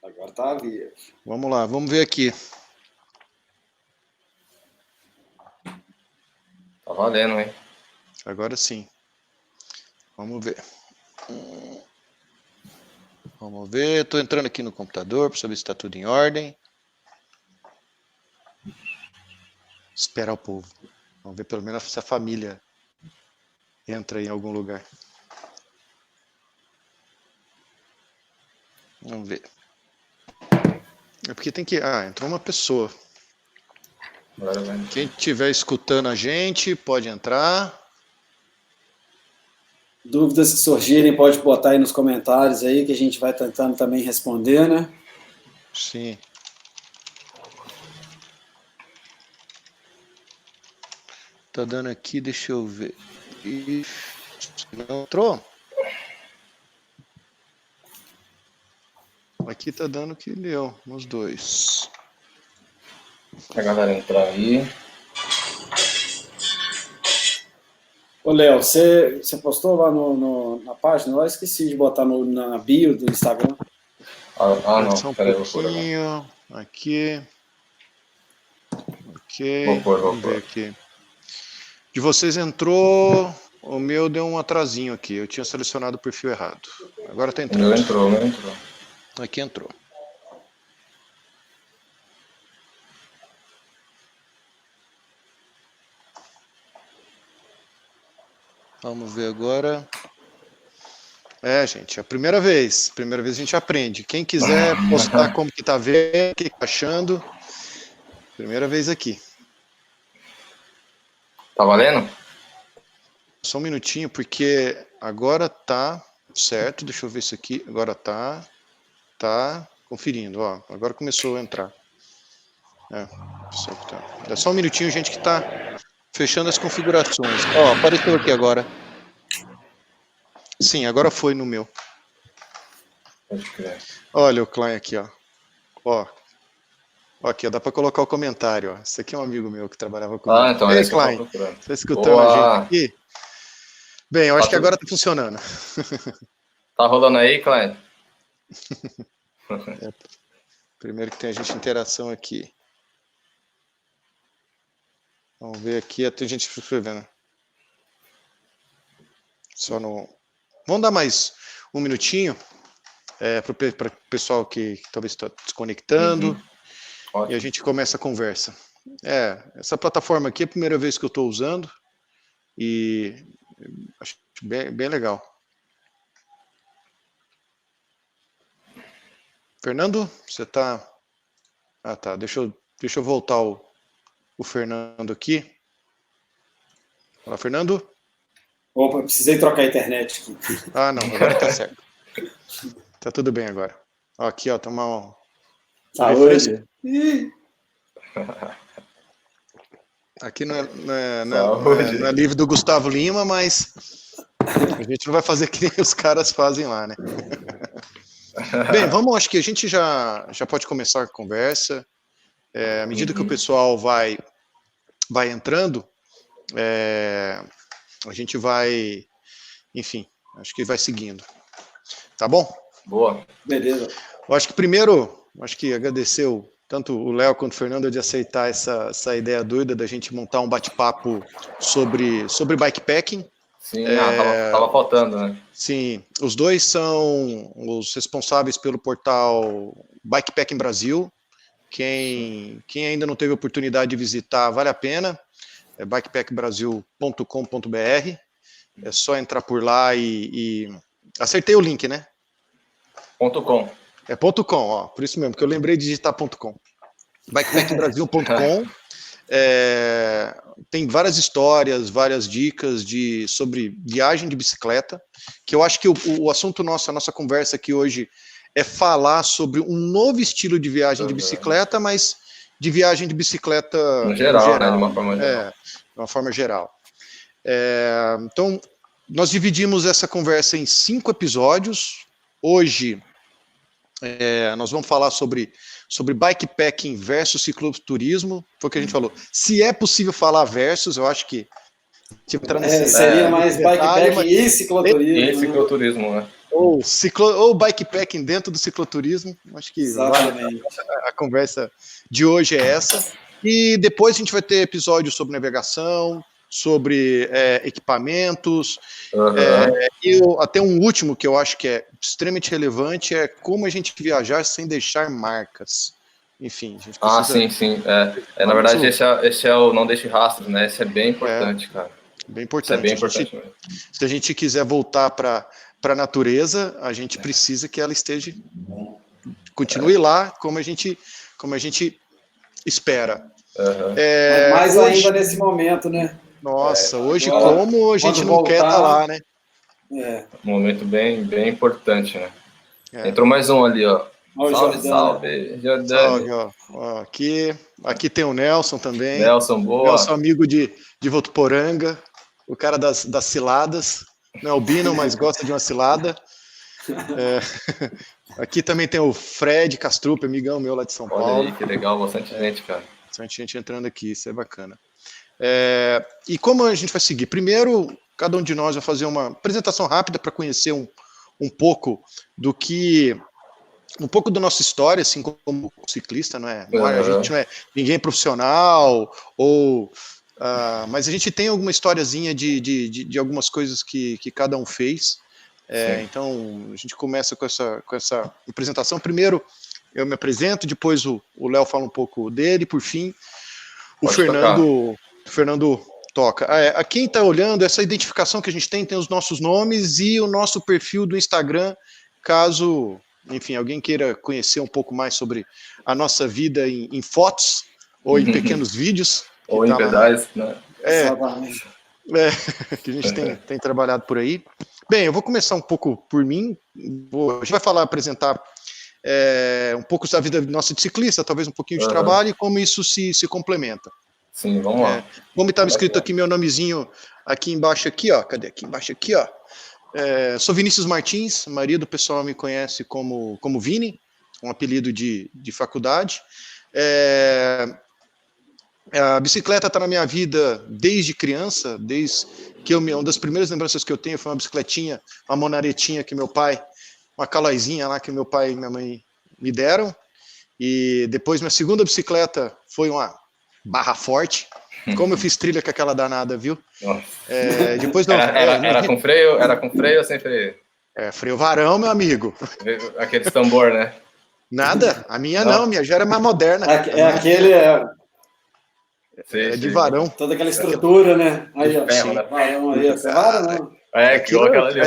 Agora tá vivo. Vamos lá, vamos ver aqui. Tá valendo, hein? Agora sim. Vamos ver. Vamos ver. Estou entrando aqui no computador para saber se está tudo em ordem. Esperar o povo. Vamos ver pelo menos se a família entra em algum lugar. Vamos ver. É porque tem que... Ah, entrou uma pessoa. Agora vai. Quem estiver escutando a gente, pode entrar. Dúvidas que surgirem, pode botar aí nos comentários aí, que a gente vai tentando também responder, né? Sim. Tá dando aqui, deixa eu ver. Não entrou? Aqui tá dando que deu, nos dois. A galera entrar aí. Ô, Léo, você postou lá na página? Eu esqueci de botar na bio do Instagram. Só Não. um Peraí, eu vou pôr agora. pouquinho. Aqui. Ok. Vou pôr. Vamos ver aqui. De vocês entrou. O meu deu um atrasinho aqui. Eu tinha selecionado o perfil errado. Agora tá O entrando. meu entrou. Aqui entrou. Vamos ver agora. Gente, é a primeira vez. Primeira vez a gente aprende. Quem quiser postar como que tá vendo, o que tá achando. Primeira vez aqui. Tá valendo? Só um minutinho, porque agora tá certo. Deixa eu ver isso aqui. Agora tá conferindo. Ó, agora começou a entrar. É só um minutinho, gente, que tá fechando as configurações. Ó, apareceu aqui agora. Sim, agora foi no meu. Pode crer. Olha o Klein aqui, ó. Ó, aqui, ó, dá para colocar o comentário, ó. Esse aqui é um amigo meu que trabalhava comigo. Então Ei, é isso que eu Klein, tava procurando. tá escutando a gente aqui? Bem, eu acho que agora tá funcionando. Tá rolando aí, Klein? Primeiro que tem a gente interação aqui. Vamos ver aqui, tem gente se inscrevendo. Só no... Vamos dar mais um minutinho para o pessoal que talvez está desconectando. E a gente começa a conversa. Essa plataforma aqui é a primeira vez que eu estou usando e acho bem legal. Fernando, você está... Ah, tá. Deixa eu voltar o Fernando aqui. Olá, Fernando. Opa, precisei trocar a internet aqui. Ah, não, agora tá certo. Tá tudo bem agora. Ó, aqui, ó, tomar um Saúde. Aqui não é livro do Gustavo Lima, mas a gente não vai fazer que nem os caras fazem lá, né? Bem, acho que a gente já pode começar a conversa. À medida que o pessoal vai entrando, a gente vai, enfim, acho que vai seguindo. Tá bom? Boa. Beleza. Eu acho que primeiro, agradecer tanto o Léo quanto o Fernando de aceitar essa ideia doida da gente montar um bate-papo sobre bikepacking. Sim, tava faltando, né? Sim, os dois são os responsáveis pelo portal Bikepacking Brasil. Quem ainda não teve a oportunidade de visitar, vale a pena. É bikepackbrasil.com.br. É só entrar por lá e... Acertei o link, né? .com. É .com, ó, por isso mesmo, que eu lembrei de digitar .com. Bikepackbrasil.com. Tem várias histórias, várias dicas sobre viagem de bicicleta, que eu acho que o assunto a nossa conversa aqui hoje é falar sobre um novo estilo de viagem de bicicleta, mas de viagem de bicicleta no geral. Né, de uma forma geral. De uma forma geral. Então, nós dividimos essa conversa em 5 episódios. Hoje, nós vamos falar sobre bikepacking versus cicloturismo. Foi o que a gente falou. Se é possível falar versus, eu acho que Seria mais bikepacking e cicloturismo. E cicloturismo, né? Ou bikepacking dentro do cicloturismo. Acho que a conversa de hoje é essa. E depois a gente vai ter episódios sobre navegação, sobre equipamentos. E até um último que eu acho que é extremamente relevante é como a gente viajar sem deixar marcas. Enfim, a gente precisa... sim. Na verdade, esse é o Não Deixe Rastros, né? Esse é bem importante, cara. Bem importante. Isso é bem importante mesmo. Se a gente quiser voltar para a natureza, a gente precisa que ela esteja... Continue lá como a gente espera. Mais hoje, ainda nesse momento, né? Nossa, hoje como a gente não quer estar lá, né? Um momento bem, bem importante, né? Entrou mais um ali, ó. Salve, Jordânia. Ó, aqui tem o Nelson também. Nelson, boa. Nelson, amigo de Votuporanga, o cara das ciladas. Não é albino, mas gosta de uma cilada. Aqui também tem o Fred Castrup, amigão meu lá de São Paulo. Olha aí, que legal, bastante gente, cara. Bastante gente entrando aqui, isso é bacana. E como a gente vai seguir? Primeiro, cada um de nós vai fazer uma apresentação rápida para conhecer um pouco do que... Um pouco da nossa história, assim, como ciclista, não é? A gente não é ninguém profissional, mas a gente tem alguma historiazinha de algumas coisas que cada um fez. Então, a gente começa com essa apresentação. Primeiro, eu me apresento, depois o Léo fala um pouco dele, por fim, o Fernando toca. A quem está olhando, essa identificação que a gente tem os nossos nomes e o nosso perfil do Instagram, caso... Enfim, alguém queira conhecer um pouco mais sobre a nossa vida em fotos ou em pequenos vídeos. Ou em pedais, né? Que a gente tem trabalhado por aí. Bem, eu vou começar um pouco por mim. A gente vai apresentar um pouco da vida nossa de ciclista, talvez um pouquinho de trabalho e como isso se complementa. Sim, vamos lá. Como estava escrito aqui meu nomezinho aqui embaixo aqui, ó. Cadê? Aqui embaixo aqui, ó. Sou Vinícius Martins, a maioria do pessoal me conhece como Vini, um apelido de faculdade. A bicicleta está na minha vida desde criança, desde que uma das primeiras lembranças que eu tenho foi uma bicicletinha, uma monaretinha que meu pai, uma calaizinha lá que meu pai e minha mãe me deram. E depois minha segunda bicicleta foi uma Barra Forte. Como eu fiz trilha com aquela danada, viu? Depois não. Era com freio? Era com freio ou sem freio? Freio varão, meu amigo. Aquele tambor, né? Nada, a minha não, minha já era mais moderna. Aquele de varão. Toda aquela estrutura, né? Aí, ó. Varão aí, varão, não. Criou aquela ali.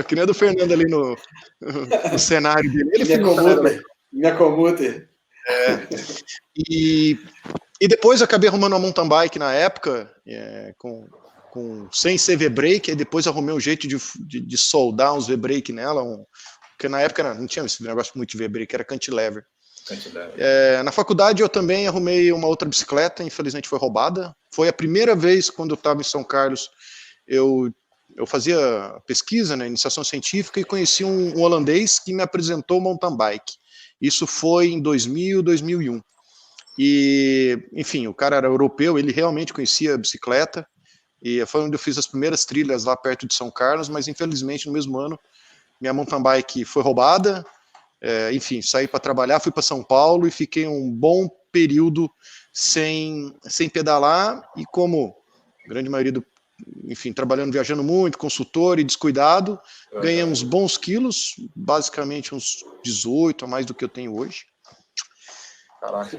Que nem a do Fernando ali no cenário dele. Minha commuter. E depois eu acabei arrumando uma mountain bike na época, sem ser V-brake, e depois arrumei um jeito de soldar uns V-brake nela, porque na época não tinha esse negócio muito de V-brake, era cantilever. Na faculdade eu também arrumei uma outra bicicleta, infelizmente foi roubada. Foi a primeira vez quando eu estava em São Carlos, eu fazia pesquisa, né, iniciação científica, e conheci um holandês que me apresentou mountain bike. Isso foi em 2000, 2001. E, enfim, o cara era europeu, ele realmente conhecia a bicicleta, e foi onde eu fiz as primeiras trilhas lá perto de São Carlos, mas infelizmente no mesmo ano minha mountain bike foi roubada. Enfim, saí para trabalhar, fui para São Paulo e fiquei um bom período sem pedalar, e como a grande maioria enfim, trabalhando, viajando muito, consultor e descuidado, ganhei uns bons quilos, basicamente uns 18 a mais do que eu tenho hoje. Caraca.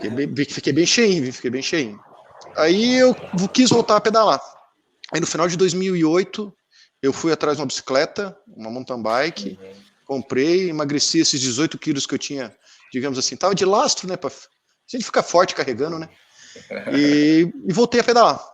Fiquei bem cheinho. Aí eu quis voltar a pedalar. Aí no final de 2008, eu fui atrás de uma bicicleta, uma mountain bike, comprei, emagreci esses 18 quilos que eu tinha, digamos assim, tava de lastro, né, pra gente ficar forte carregando, né, e voltei a pedalar.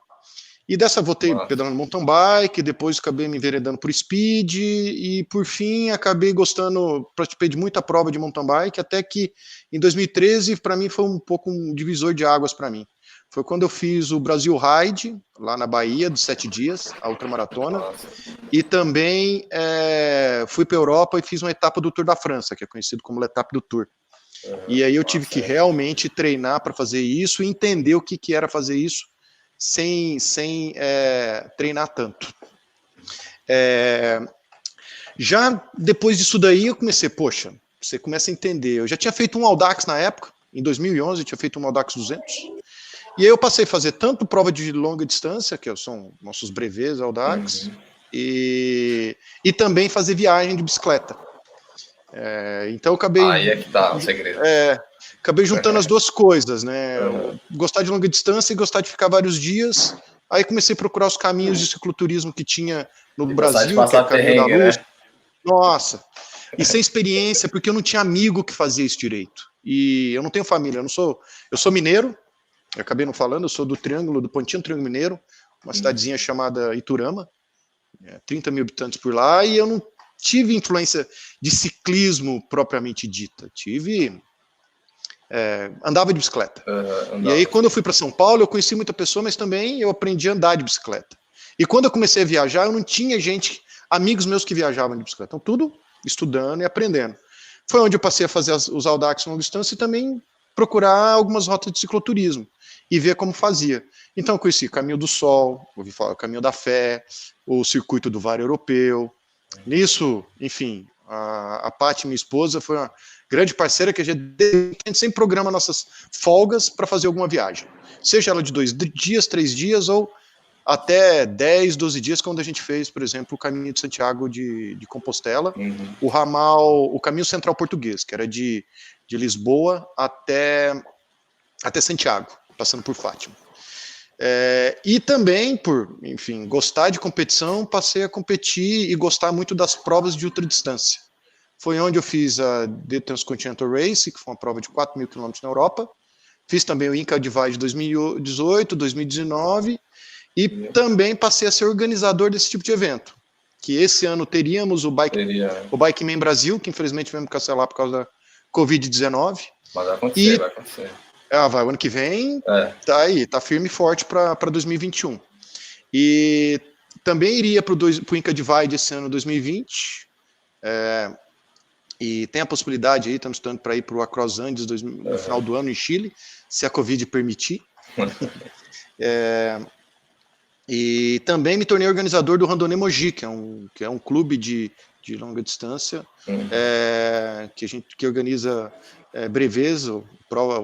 E dessa voltei pedalando mountain bike, depois acabei me enveredando por speed, e por fim acabei gostando, participei de muita prova de mountain bike, até que em 2013 para mim foi um pouco um divisor de águas para mim. Foi quando eu fiz o Brasil Ride, lá na Bahia, de 7 dias, a ultramaratona, e também fui para a Europa e fiz uma etapa do Tour da França, que é conhecido como l'Etape do Tour. E aí eu tive que realmente treinar para fazer isso e entender o que era fazer isso sem treinar tanto. Já depois disso daí, eu comecei, poxa, você começa a entender. Eu já tinha feito um Audax na época, em 2011, eu tinha feito um Audax 200. E aí eu passei a fazer tanto prova de longa distância, que são nossos brevets Audax, e também fazer viagem de bicicleta. Então eu acabei... Aí é que tá o segredo. Acabei juntando as duas coisas, né? Gostar de longa distância e gostar de ficar vários dias. Aí comecei a procurar os caminhos de cicloturismo que tinha no Brasil, que é o Caminho da Luz. Né? Nossa! E sem experiência, porque eu não tinha amigo que fazia isso direito. E eu não tenho família, eu sou mineiro, eu acabei não falando, eu sou do Pontinho Triângulo Mineiro, uma cidadezinha chamada Iturama, 30 mil habitantes por lá, e eu não tive influência de ciclismo propriamente dita. Andava de bicicleta. E aí, quando eu fui para São Paulo, eu conheci muita pessoa, mas também eu aprendi a andar de bicicleta. E quando eu comecei a viajar, eu não tinha amigos meus que viajavam de bicicleta. Então, tudo estudando e aprendendo. Foi onde eu passei a fazer os Audax longa distância e também procurar algumas rotas de cicloturismo e ver como fazia. Então, eu conheci o Caminho do Sol, ouvi falar o Caminho da Fé, o Circuito do Vale Europeu. Nisso, enfim, a Paty, minha esposa, foi uma grande parceira que a gente sempre programa nossas folgas para fazer alguma viagem. Seja ela de 2 dias, 3 dias ou até 10, 12 dias, quando a gente fez, por exemplo, o Caminho de Santiago de Compostela, o ramal, o Caminho Central Português, que era de Lisboa até Santiago, passando por Fátima. E também, por, enfim, gostar de competição, passei a competir e gostar muito das provas de ultradistância. Foi onde eu fiz a The Transcontinental Race, que foi uma prova de 4.000 km na Europa. Fiz também o Inca Divide 2018, 2019, e também passei a ser organizador desse tipo de evento. Que esse ano teríamos o Bikeman Brasil, que infelizmente tivemos que cancelar por causa da Covid-19. Mas vai acontecer, vai acontecer. Vai, o ano que vem tá aí, tá firme e forte para 2021. E também iria para o Inca Divide esse ano, 2020. E tem a possibilidade aí, estamos estudando para ir para o Across Andes no final do ano em Chile, se a Covid permitir. E também me tornei organizador do Randonnée Mogi, que é um clube de longa distância, que organiza brevets,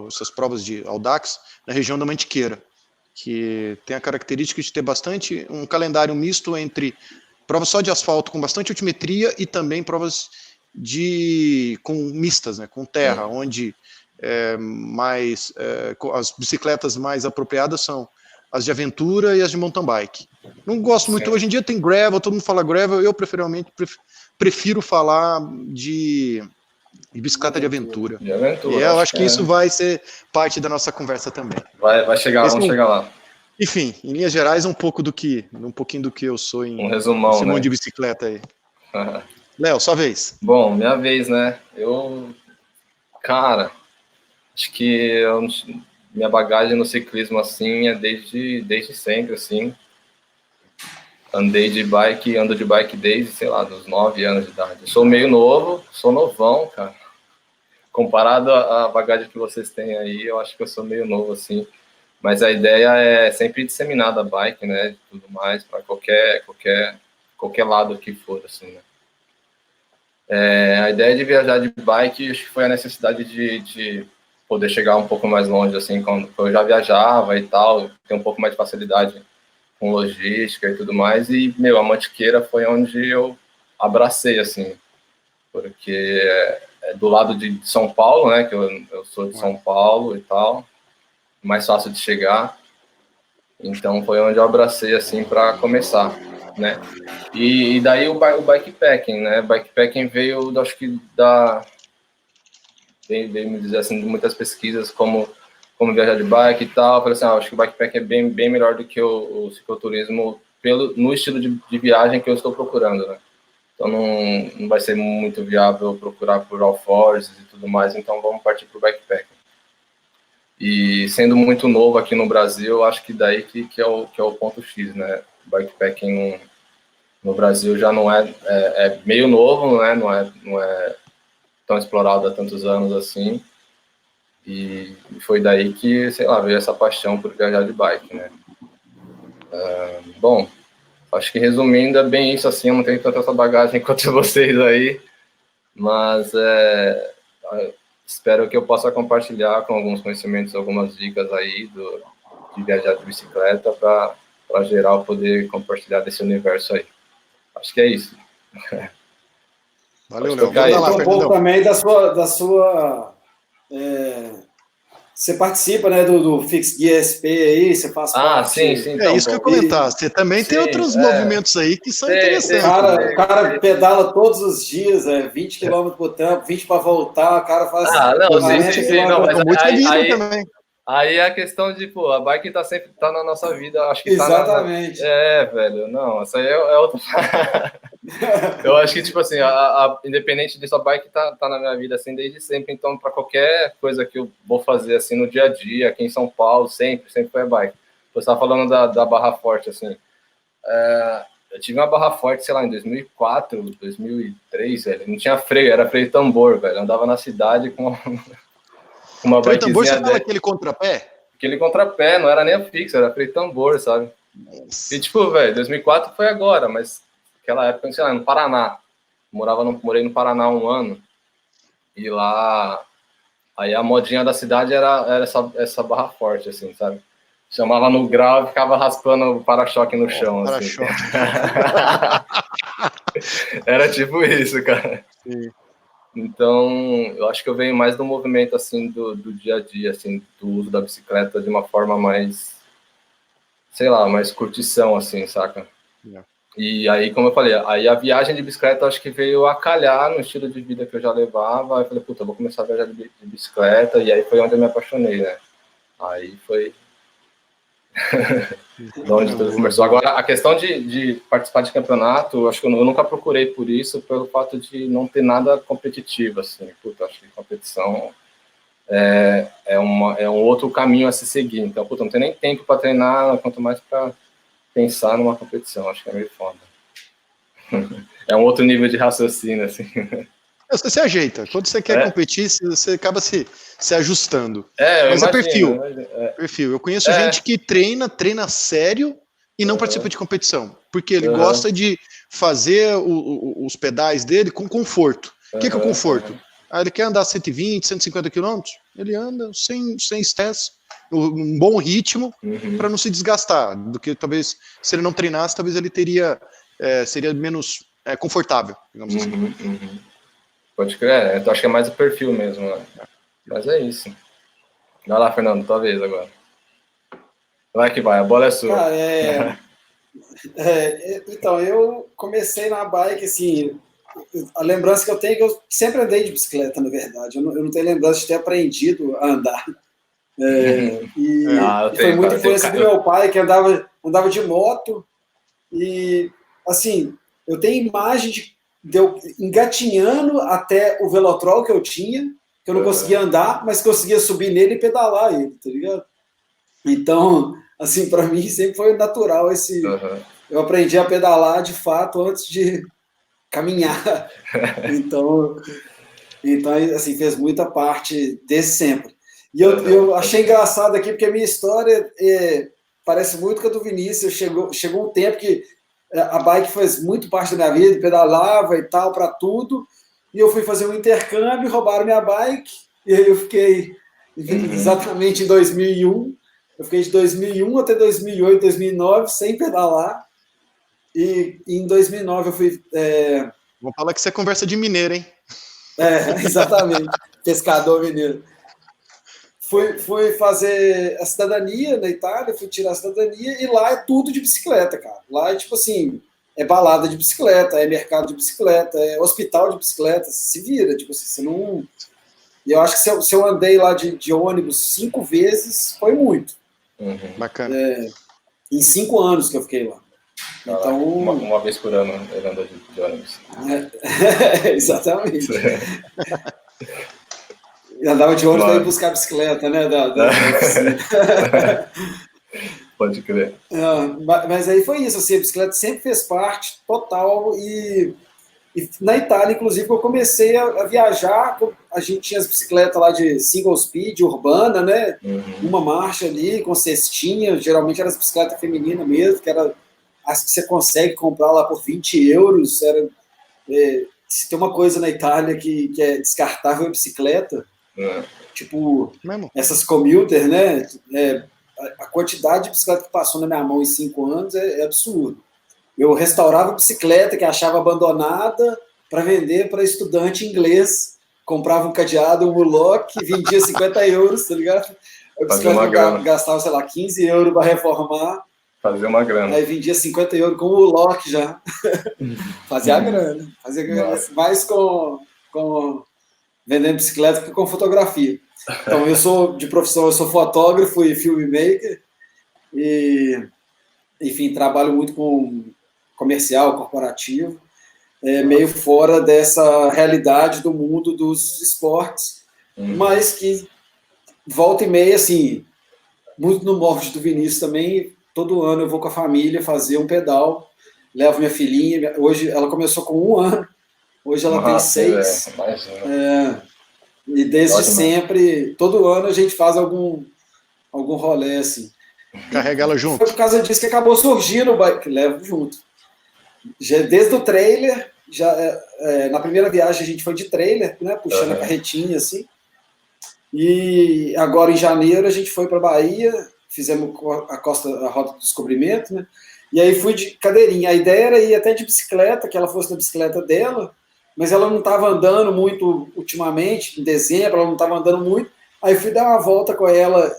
essas provas de Audax, na região da Mantiqueira, que tem a característica de ter um calendário misto entre provas só de asfalto com bastante altimetria e também provas com mistas, né, com terra, onde as bicicletas mais apropriadas são as de aventura e as de mountain bike. Não gosto muito, hoje em dia tem gravel, todo mundo fala gravel, eu prefiro falar de bicicleta de aventura. E eu acho que isso vai ser parte da nossa conversa também. Vai chegar, vamos chegar lá. Enfim, em linhas gerais, um pouquinho do que eu sou em resumão, esse mundo de bicicleta aí. Léo, sua vez. Bom, minha vez, né? Cara, acho que minha bagagem no ciclismo, assim, é desde sempre, assim. Ando de bike desde, sei lá, dos 9 anos de idade. Eu sou meio novo, sou novão, cara. Comparado à bagagem que vocês têm aí, eu acho que eu sou meio novo, assim. Mas a ideia é sempre disseminar da bike, né, e tudo mais, para qualquer lado que for, assim, né. A ideia de viajar de bike, acho que foi a necessidade de poder chegar um pouco mais longe, assim, quando eu já viajava e tal, ter um pouco mais de facilidade com logística e tudo mais, e, a Mantiqueira foi onde eu abracei, assim, porque é do lado de São Paulo, né, que eu sou de São Paulo e tal, mais fácil de chegar, então foi onde eu abracei, assim, para começar, né, e daí o bikepacking, né, bikepacking veio, acho que veio me dizer, assim, de muitas pesquisas, como viajar de bike e tal. Eu falei assim, acho que o bikepacking é bem melhor do que o cicloturismo no estilo de viagem que eu estou procurando, né? Então não vai ser muito viável procurar por alforjes e tudo mais, então vamos partir para o bikepacking. E sendo muito novo aqui no Brasil, acho que daí que é o ponto X, né? O bikepacking no Brasil já não é meio novo, né? Não é tão explorado há tantos anos assim. E foi daí que, sei lá, veio essa paixão por viajar de bike, né? Bom, acho que resumindo é bem isso, assim, eu não tenho tanta essa bagagem quanto vocês aí, mas espero que eu possa compartilhar com alguns conhecimentos, algumas dicas aí de viajar de bicicleta para geral poder compartilhar desse universo aí. Acho que é isso. Valeu, Léo. Um pouco também da sua você participa, né, do Fix Gear SP aí, você faz parte. Sim. Então, isso que eu ia comentar. Você também tem outros movimentos aí que são interessantes. O cara pedala todos os dias, 20 km por tempo, 20 para voltar, o cara faz... Aí é a questão de, pô, a bike tá sempre na nossa vida, acho que exatamente. Velho, não, essa aí é outra... Eu acho que, tipo assim, independente disso, a bike tá na minha vida, assim, desde sempre, então, para qualquer coisa que eu vou fazer, assim, no dia a dia, aqui em São Paulo, sempre foi a bike. Você estava falando da Barra Forte, assim, eu tive uma Barra Forte, sei lá, em 2004, 2003, velho, não tinha freio, era freio tambor, velho, eu andava na cidade com uma freio tambor, você fala aquele contrapé? Aquele contrapé, não era nem fixo, era freio tambor, sabe? Nossa. E tipo, velho, 2004 foi agora, mas naquela época, sei lá, no Paraná. Morei no Paraná 1 ano. E lá, aí a modinha da cidade era essa Barra Forte, assim, sabe? Chamava no grau e ficava raspando o para-choque no chão, assim. Era tipo isso, cara. Sim. Então, eu acho que eu venho mais do movimento, assim, do dia a dia, assim, do uso da bicicleta de uma forma mais, sei lá, mais curtição, assim, saca? Yeah. E aí, como eu falei, aí a viagem de bicicleta eu acho que veio a calhar no estilo de vida que eu já levava. Aí eu falei, puta, eu vou começar a viajar de bicicleta, e aí foi onde eu me apaixonei, né? Aí foi de onde tudo começou. Agora, a questão de participar de campeonato, eu acho que eu nunca procurei por isso, pelo fato de não ter nada competitivo, assim. Puta, acho que competição é um outro caminho a se seguir. Então, puta, não tem nem tempo para treinar, quanto mais para pensar numa competição. Acho que é meio foda. É um outro nível de raciocínio, assim. Você se ajeita. Quando você quer competir, você acaba se ajustando. Mas imagino, perfil. Eu conheço gente que treina sério e não participa de competição. Porque ele gosta de fazer os pedais dele com conforto. O que é o conforto? Ele quer andar 120, 150 km, ele anda sem estresse, um bom ritmo, para não se desgastar. Do que talvez, se ele não treinasse, talvez ele seria menos confortável, digamos assim. Pode crer, eu acho que é mais o perfil mesmo, né? Mas é isso. Vai lá, Fernando, tua vez agora. Vai que vai, a bola é sua. Cara, então, eu comecei na bike, assim, a lembrança que eu tenho é que eu sempre andei de bicicleta, na verdade. Eu não tenho lembrança de ter aprendido a andar. Foi muita influência do meu pai, que andava de moto. E, assim, eu tenho imagem de eu engatinhando até o Velotrol que eu tinha, que eu não conseguia andar, mas conseguia subir nele e pedalar ele, tá ligado? Então, assim, para mim sempre foi natural esse... Eu aprendi a pedalar, de fato, antes de caminhar. Então, assim, fez muita parte desse sempre. E eu achei engraçado aqui, porque a minha história parece muito com a do Vinícius. Chegou um tempo que a bike fez muito parte da minha vida, pedalava e tal, para tudo, e eu fui fazer um intercâmbio, roubaram minha bike, e aí eu fiquei exatamente em 2001, eu fiquei de 2001 até 2008, 2009, sem pedalar, e em 2009 eu fui... Vamos falar que você é conversa de mineiro, hein? Exatamente, pescador mineiro. Fui fazer a cidadania na Itália, fui tirar a cidadania, e lá é tudo de bicicleta, cara. Lá é tipo assim, é balada de bicicleta, é mercado de bicicleta, é hospital de bicicleta, se vira, tipo assim, você não... E eu acho que se eu andei lá de ônibus 5 vezes, foi muito. Bacana. Em 5 anos que eu fiquei lá. Então... Uma vez por ano ele andou de ônibus. Exatamente. Eu andava de ônibus para ir buscar a bicicleta, né? Pode crer. Mas aí foi isso, assim, a bicicleta sempre fez parte total, e E na Itália, inclusive, eu comecei a viajar, a gente tinha as bicicletas lá de single speed, urbana, né? Uma marcha ali, com cestinha, geralmente era as bicicletas femininas mesmo, que era as que você consegue comprar lá por 20 euros, se tem uma coisa na Itália que é descartável, é bicicleta, tipo, essas commuter, né? A quantidade de bicicleta que passou na minha mão em 5 anos é absurdo. Eu restaurava bicicleta que achava abandonada para vender para estudante inglês, comprava um cadeado, um mullock, vendia 50 euros, tá ligado? A bicicleta gastava, sei lá, 15 euros para reformar. Fazer uma grana. Aí vendia 50 euros com o mullock já. Fazia a grana. Fazia grana mais com vendendo bicicleta que com fotografia. Então, eu sou de profissão, eu sou fotógrafo e filmmaker. E, enfim, trabalho muito com comercial, corporativo, meio fora dessa realidade do mundo dos esportes, mas que volta e meia, assim, muito no Morte do Vinícius também, todo ano eu vou com a família fazer um pedal, levo minha filhinha, hoje ela começou com 1 ano, hoje ela tem 6, e desde sempre, todo ano a gente faz algum rolê, assim. Carrega ela junto. Foi por causa disso que acabou surgindo o bike, levo junto. Já, desde o trailer, na primeira viagem a gente foi de trailer, né, puxando a carretinha, assim. E agora em janeiro a gente foi para Bahia, fizemos a Rota do Descobrimento, né? E aí fui de cadeirinha. A ideia era ir até de bicicleta, que ela fosse na bicicleta dela, mas ela não estava andando muito ultimamente, em dezembro, ela não estava andando muito. Aí fui dar uma volta com ela,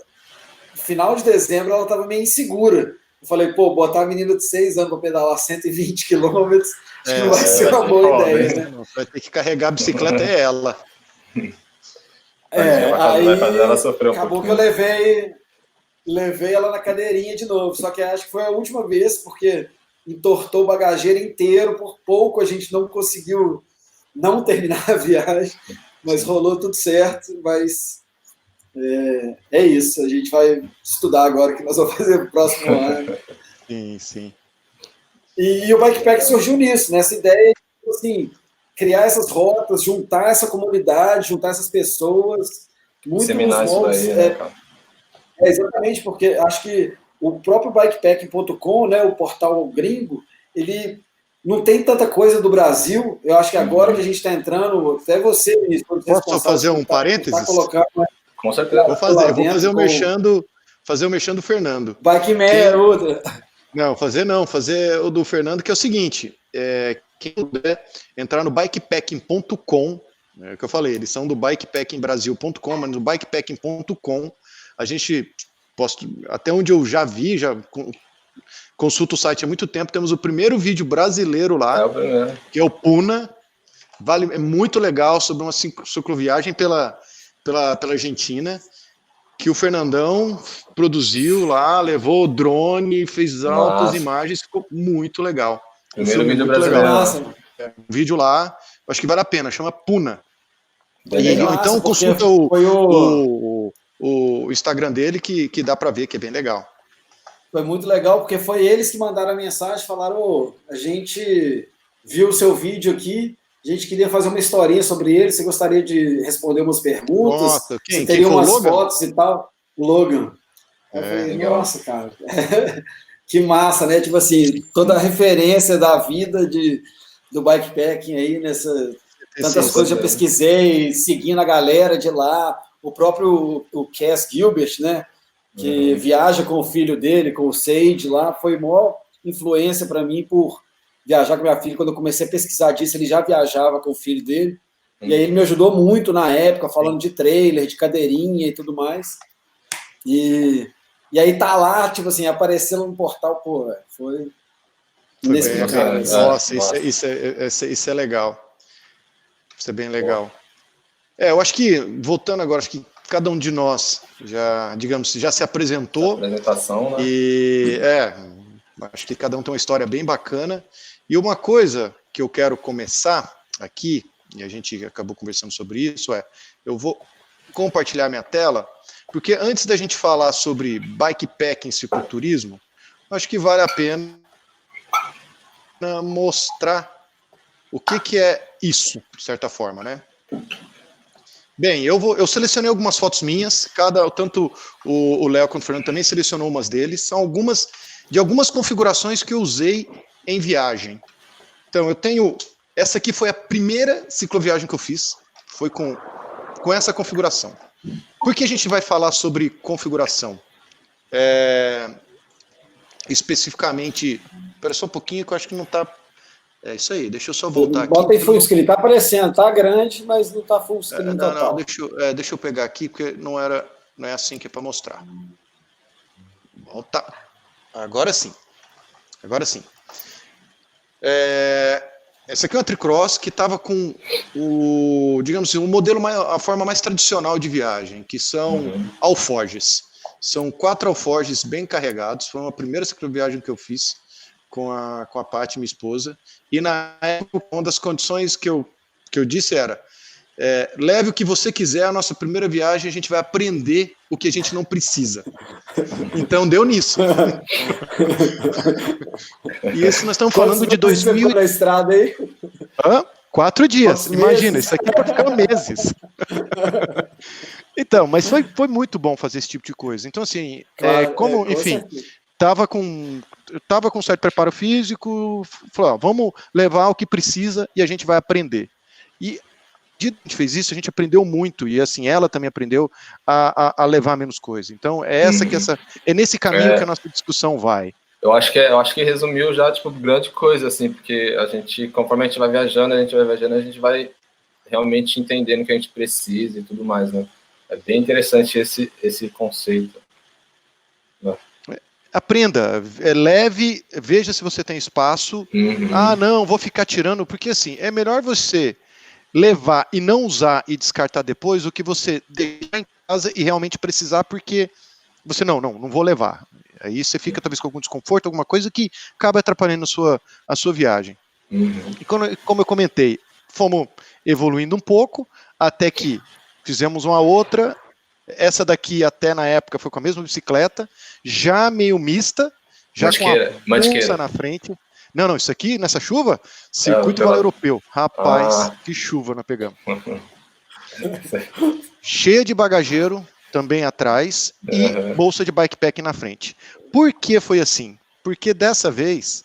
no final de dezembro, ela estava meio insegura. Eu falei, botar a menina de 6 anos para pedalar 120 quilômetros, acho que não vai ser uma boa ideia, né? Vai ter que carregar a bicicleta é ela. Aí acabou que eu levei ela na cadeirinha de novo, só que acho que foi a última vez, porque entortou o bagageiro inteiro, por pouco a gente não conseguiu não terminar a viagem, mas rolou tudo certo, mas é isso, a gente vai estudar agora o que nós vamos fazer no próximo ano. Sim. E o Bikepack surgiu nisso, nessa ideia de, assim, criar essas rotas, juntar essa comunidade, juntar essas pessoas, muito nos moldes. Exatamente, porque acho que o próprio bikepacking.com, né, o portal gringo, ele não tem tanta coisa do Brasil. Eu acho que agora que a gente está entrando, até você, posso fazer um parênteses? Com certeza. Eu vou fazer o mexendo do Fernando. Bikeman, outra. Não, fazer o do Fernando, que é o seguinte, quem puder entrar no bikepacking.com, que eu falei, eles são do bikepacking.brasil.com, mas no bikepacking.com a gente, até onde eu já vi, já consulto o site há muito tempo, temos o primeiro vídeo brasileiro lá, que é o Puna, é muito legal, sobre uma cicloviagem pela Argentina, que o Fernandão produziu lá, levou o drone, fez altas imagens, ficou muito legal. Primeiro vídeo brasileiro. Um vídeo lá, acho que vale a pena, chama Puna. Então consulta o Instagram dele, que dá para ver, que é bem legal. Foi muito legal, porque foi eles que mandaram a mensagem, falaram, a gente viu o seu vídeo aqui, a gente queria fazer uma historinha sobre ele, você gostaria de responder umas perguntas? Nossa, você teria umas fotos e tal? O Logan. Eu falei, nossa, cara, que massa, né? Tipo assim, toda a referência da vida do bikepacking aí, tantas coisas eu pesquisei, seguindo a galera de lá, o próprio Cass Gilbert, né? Que viaja com o filho dele, com o Sage lá, foi maior influência para mim por viajar com minha filha. Quando eu comecei a pesquisar disso, ele já viajava com o filho dele. E aí ele me ajudou muito na época, falando de trailer, de cadeirinha e tudo mais. E aí tá lá, tipo assim, aparecendo no portal, foi inexplicável. Nossa, isso é legal. Isso é bem legal. Eu acho que, voltando agora, acho que cada um de nós já se apresentou. Apresentação, né? E acho que cada um tem uma história bem bacana. E uma coisa que eu quero começar aqui, e a gente acabou conversando sobre isso, eu vou compartilhar minha tela, porque antes da gente falar sobre bikepacking e cicloturismo, acho que vale a pena mostrar O que é isso, de certa forma, né? Bem, eu selecionei algumas fotos minhas, tanto o Léo quanto o Fernando também selecionou umas deles, são algumas configurações que eu usei em viagem. Então, eu tenho, essa aqui foi a primeira cicloviagem que eu fiz, foi com essa configuração. Por que a gente vai falar sobre configuração? Especificamente, espera só um pouquinho que eu acho que não está... É isso aí, deixa eu só voltar aqui. Bota aí full screen, tá aparecendo, tá grande, mas não tá full screen total. Não, deixa eu pegar aqui, porque não é assim que é para mostrar. Volta. Agora sim. Essa aqui é uma tricross que estava com digamos assim, a forma mais tradicional de viagem, que são alforjes. São 4 alforjes bem carregados, foi uma primeira cicloviagem que eu fiz com a Paty, minha esposa, e na época, uma das condições que eu disse era, leve o que você quiser, a nossa primeira viagem a gente vai aprender o que a gente não precisa. Então deu nisso. E isso nós estamos falando de 2000... na estrada aí? 4 dias, imagina, isso aqui pode ficar meses. Então, mas foi muito bom fazer esse tipo de coisa. Então, assim, enfim, estava com certo preparo físico, falou, vamos levar o que precisa e a gente vai aprender. E a gente fez isso, a gente aprendeu muito, e assim, ela também aprendeu a levar menos coisa. Então, é nesse caminho que a nossa discussão vai. Eu acho que resumiu já, tipo, grande coisa, assim, porque a gente, conforme a gente vai viajando, a gente vai realmente entendendo o que a gente precisa e tudo mais, né? É bem interessante esse conceito. Aprenda, leve, veja se você tem espaço. Não, vou ficar tirando, porque assim, é melhor você levar e não usar e descartar depois do que você deixar em casa e realmente precisar, porque você não vou levar. Aí você fica talvez com algum desconforto, alguma coisa que acaba atrapalhando a sua viagem. E como eu comentei, fomos evoluindo um pouco, até que fizemos uma outra. Essa daqui até na época foi com a mesma bicicleta, já meio mista, já com a bolsa na frente. Não, isso aqui, nessa chuva, circuito europeu. Rapaz, que chuva nós pegamos. Cheia de bagageiro, também atrás, e bolsa de bikepack na frente. Por que foi assim? Porque dessa vez,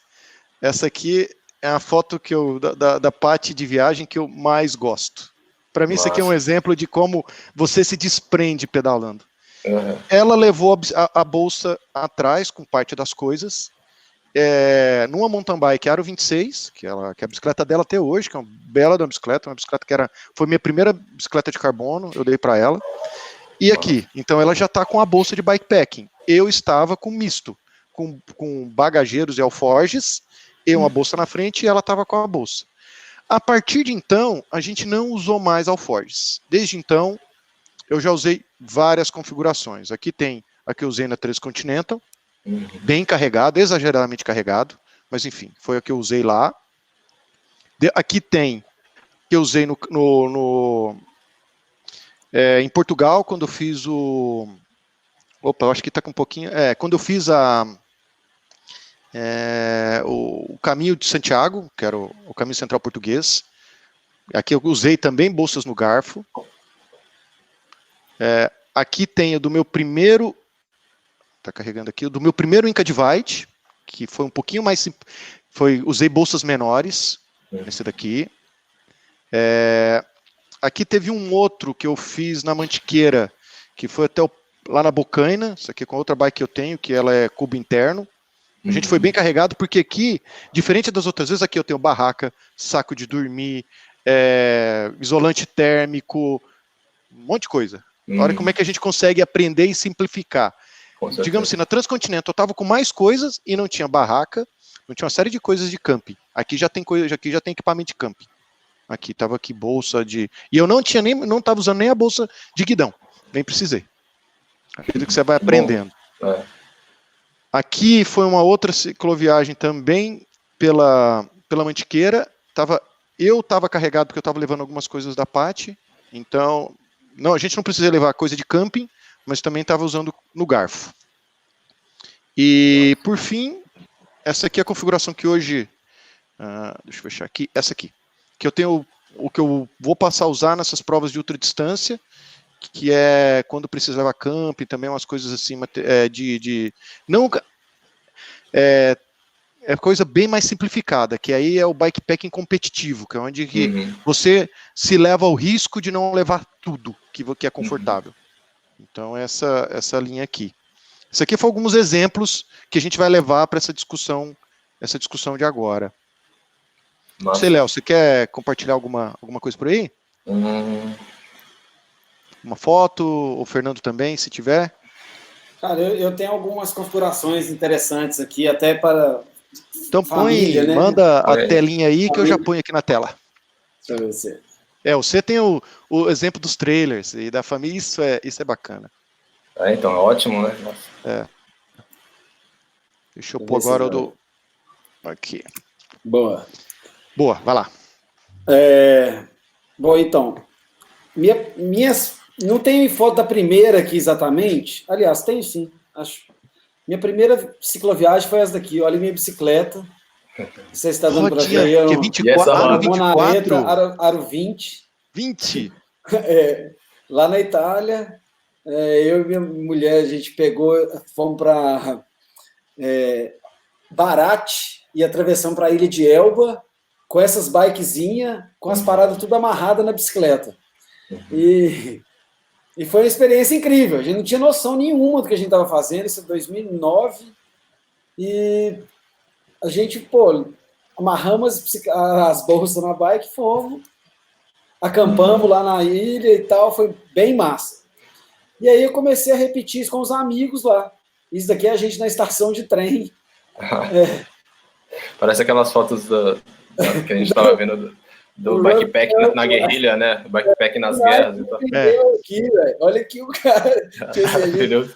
essa aqui é a foto da Paty de viagem que eu mais gosto. Para mim, isso aqui é um exemplo de como você se desprende pedalando. Ela levou a bolsa atrás, com parte das coisas, numa mountain bike Aro 26, que é a bicicleta dela até hoje, que é uma bela de uma bicicleta que foi minha primeira bicicleta de carbono, eu dei para ela. E aqui, então ela já está com a bolsa de bikepacking. Eu estava com misto, com bagageiros e alforjes, e uma bolsa na frente, e ela estava com a bolsa. A partir de então, a gente não usou mais alforjes. Desde então, eu já usei várias configurações. Aqui tem a que eu usei na Transcontinental, bem carregado, exageradamente carregado, mas enfim, foi a que eu usei lá. Aqui tem que eu usei em Portugal, quando eu fiz o... Opa, eu acho que está com um pouquinho... quando eu fiz o caminho de Santiago, que era o caminho central português. Aqui eu usei também bolsas no garfo. Aqui tem o do meu primeiro... Está carregando aqui. O do meu primeiro Inca de White, que foi um pouquinho mais... Usei bolsas menores, nesse daqui. Aqui teve um outro que eu fiz na Mantiqueira, que foi até lá na Bocaina. Isso aqui é com outra bike que eu tenho, que ela é cubo interno. A gente foi bem carregado, porque aqui, diferente das outras vezes, aqui eu tenho barraca, saco de dormir, isolante térmico, um monte de coisa. Olha como é que a gente consegue aprender e simplificar. Digamos assim, na Transcontinental eu estava com mais coisas e não tinha barraca, não tinha uma série de coisas de camping. Aqui já tem equipamento de camping. Aqui estava aqui bolsa de... E eu não estava usando nem a bolsa de guidão, nem precisei. Aquilo que você vai aprendendo. Aqui foi uma outra cicloviagem também pela Mantiqueira. Eu estava carregado porque eu estava levando algumas coisas da Paty. Então, a gente não precisava levar coisa de camping, mas também estava usando no garfo. E, por fim, essa aqui é a configuração que hoje... deixa eu fechar aqui. Essa aqui. que eu tenho, o que eu vou passar a usar nessas provas de ultradistância, que é quando precisa levar camping, também umas coisas assim, não, é coisa bem mais simplificada, que aí é o bikepacking competitivo, que é onde que você se leva ao risco de não levar tudo que é confortável. Então, essa linha aqui. Isso aqui foi alguns exemplos que a gente vai levar para essa discussão de agora. Não sei, Léo, você quer compartilhar alguma coisa por aí? Uma foto, o Fernando também, se tiver. Cara, eu tenho algumas configurações interessantes aqui, até para então família, né? Manda a telinha aí que eu já ponho aqui na tela. Deixa eu ver se... você tem o exemplo dos trailers e da família, isso é bacana. Então, é ótimo, né? Nossa. Deixa eu pôr agora o do... Aqui. Boa, vai lá. Bom, então, minhas... Não tem foto da primeira aqui exatamente. Aliás, tem sim, acho. Minha primeira cicloviagem foi essa daqui. Olha minha bicicleta. Você está dando para ver aí. Que 24, 24. Aro 20. 20? Lá na Itália, eu e minha mulher, a gente fomos para Barat e atravessamos para a ilha de Elba com essas bikezinhas, com as paradas tudo amarradas na bicicleta. E foi uma experiência incrível. A gente não tinha noção nenhuma do que a gente estava fazendo. Isso é 2009. E a gente, amarramos as bolsas na bike, fomos, acampamos lá na ilha e tal. Foi bem massa. E aí eu comecei a repetir isso com os amigos lá. Isso daqui é a gente na estação de trem. Parece aquelas fotos que a gente estava vendo do bikepack na guerrilha, né? Bikepack nas guerras. Então. Aqui, olha aqui o cara. Eu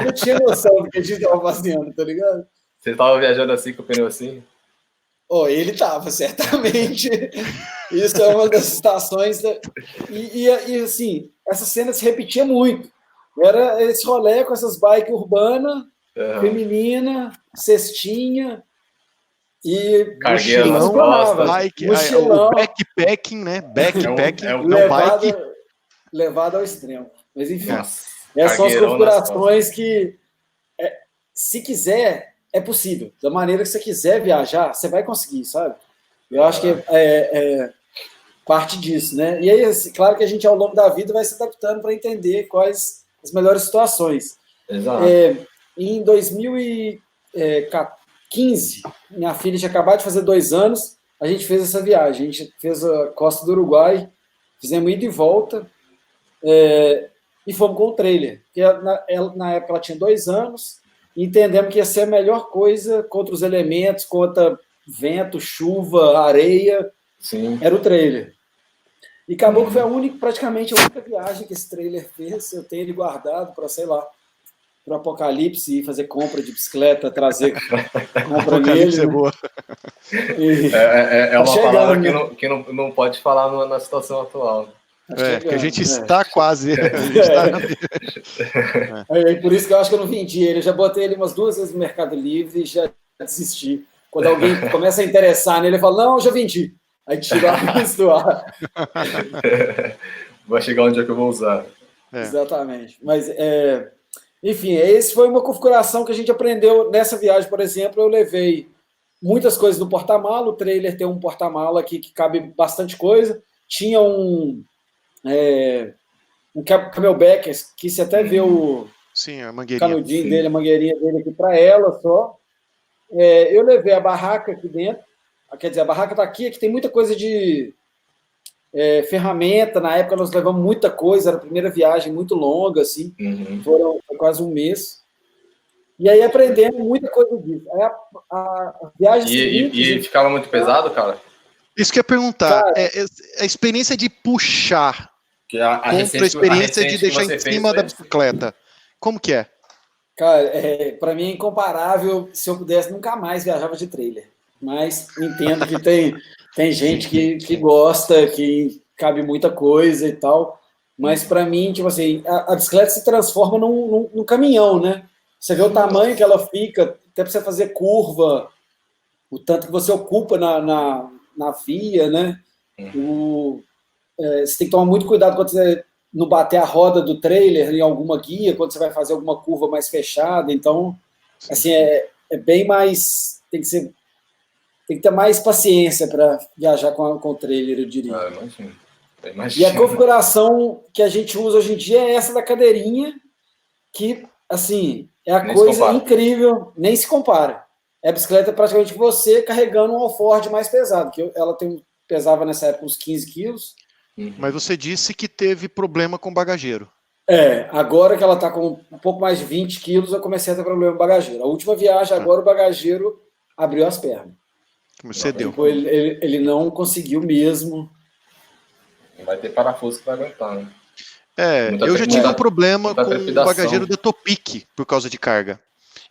não tinha noção do que a gente estava fazendo, tá ligado? Você estava viajando assim com o pneu assim? Ele estava, certamente. Isso é uma das estações. E assim, essa cena se repetia muito. Era esse rolê com essas bikes urbanas, feminina, cestinha. E mochilão, o backpacking, né? Backpacking levado ao extremo. Mas enfim, essas são as configurações que, se quiser, é possível. Da maneira que você quiser viajar, você vai conseguir, sabe? Eu acho que é parte disso, né? E aí, claro que a gente, ao longo da vida, vai se adaptando para entender quais as melhores situações. Exato. Em 2014, 15, minha filha tinha acabado de fazer 2 anos, a gente fez essa viagem, a gente fez a costa do Uruguai, fizemos ida e volta, e fomos com o trailer, porque na época ela tinha 2 anos, e entendemos que ia ser a melhor coisa contra os elementos, contra vento, chuva, areia, sim, era o trailer. E acabou que foi praticamente a única viagem que esse trailer fez, eu tenho ele guardado para, sei lá, para o Apocalipse, ir fazer compra de bicicleta, trazer compra nele. É boa. É uma palavra que não pode falar na situação atual. Que a gente está quase. Por isso que eu acho que eu não vendi ele. Eu já botei ele umas 2 vezes no Mercado Livre e já desisti. Quando alguém começa a interessar nele, eu falo, não, eu já vendi. Aí tira a luz do ar. Vai chegar um dia que eu vou usar. Exatamente. Mas, enfim, essa foi uma configuração que a gente aprendeu nessa viagem, por exemplo. Eu levei muitas coisas no porta-mala. O trailer tem um porta-mala aqui que cabe bastante coisa. Tinha um camelback, que você até vê o canudinho dele, a mangueirinha dele aqui para ela só. Eu levei a barraca aqui dentro. Quer dizer, a barraca está aqui tem muita coisa de ferramenta. Na época nós levamos muita coisa, era a primeira viagem muito longa, assim, foi quase 1 mês. E aí aprendemos muita coisa disso. Aí a viagem seguinte, e ficava muito pesado, cara? Isso que eu ia perguntar, cara, a experiência de puxar contra a experiência de deixar em cima da bicicleta, como que é? Cara, para mim é incomparável. Se eu pudesse, nunca mais viajava de trailer. Mas entendo que tem gente que gosta, que cabe muita coisa e tal. Mas para mim, tipo assim, a bicicleta se transforma num caminhão, né? Você vê o tamanho que ela fica, até para você fazer curva, o tanto que você ocupa na via, né? Você tem que tomar muito cuidado quando você não bater a roda do trailer em alguma guia, quando você vai fazer alguma curva mais fechada. Então, assim, é bem mais... Tem que ter mais paciência para viajar com o trailer, eu diria. E a configuração que a gente usa hoje em dia é essa da cadeirinha, que, assim, é a coisa incrível, nem se compara. É a bicicleta praticamente você carregando um alforge mais pesado, que ela pesava nessa época uns 15 quilos. Mas você disse que teve problema com bagageiro. Agora que ela está com um pouco mais de 20 quilos, eu comecei a ter problema com bagageiro. A última viagem, agora o bagageiro abriu as pernas. Cedeu. Ele não conseguiu mesmo. Vai ter parafuso que vai aguentar, né? Eu já tive um problema com o bagageiro da Topic por causa de carga.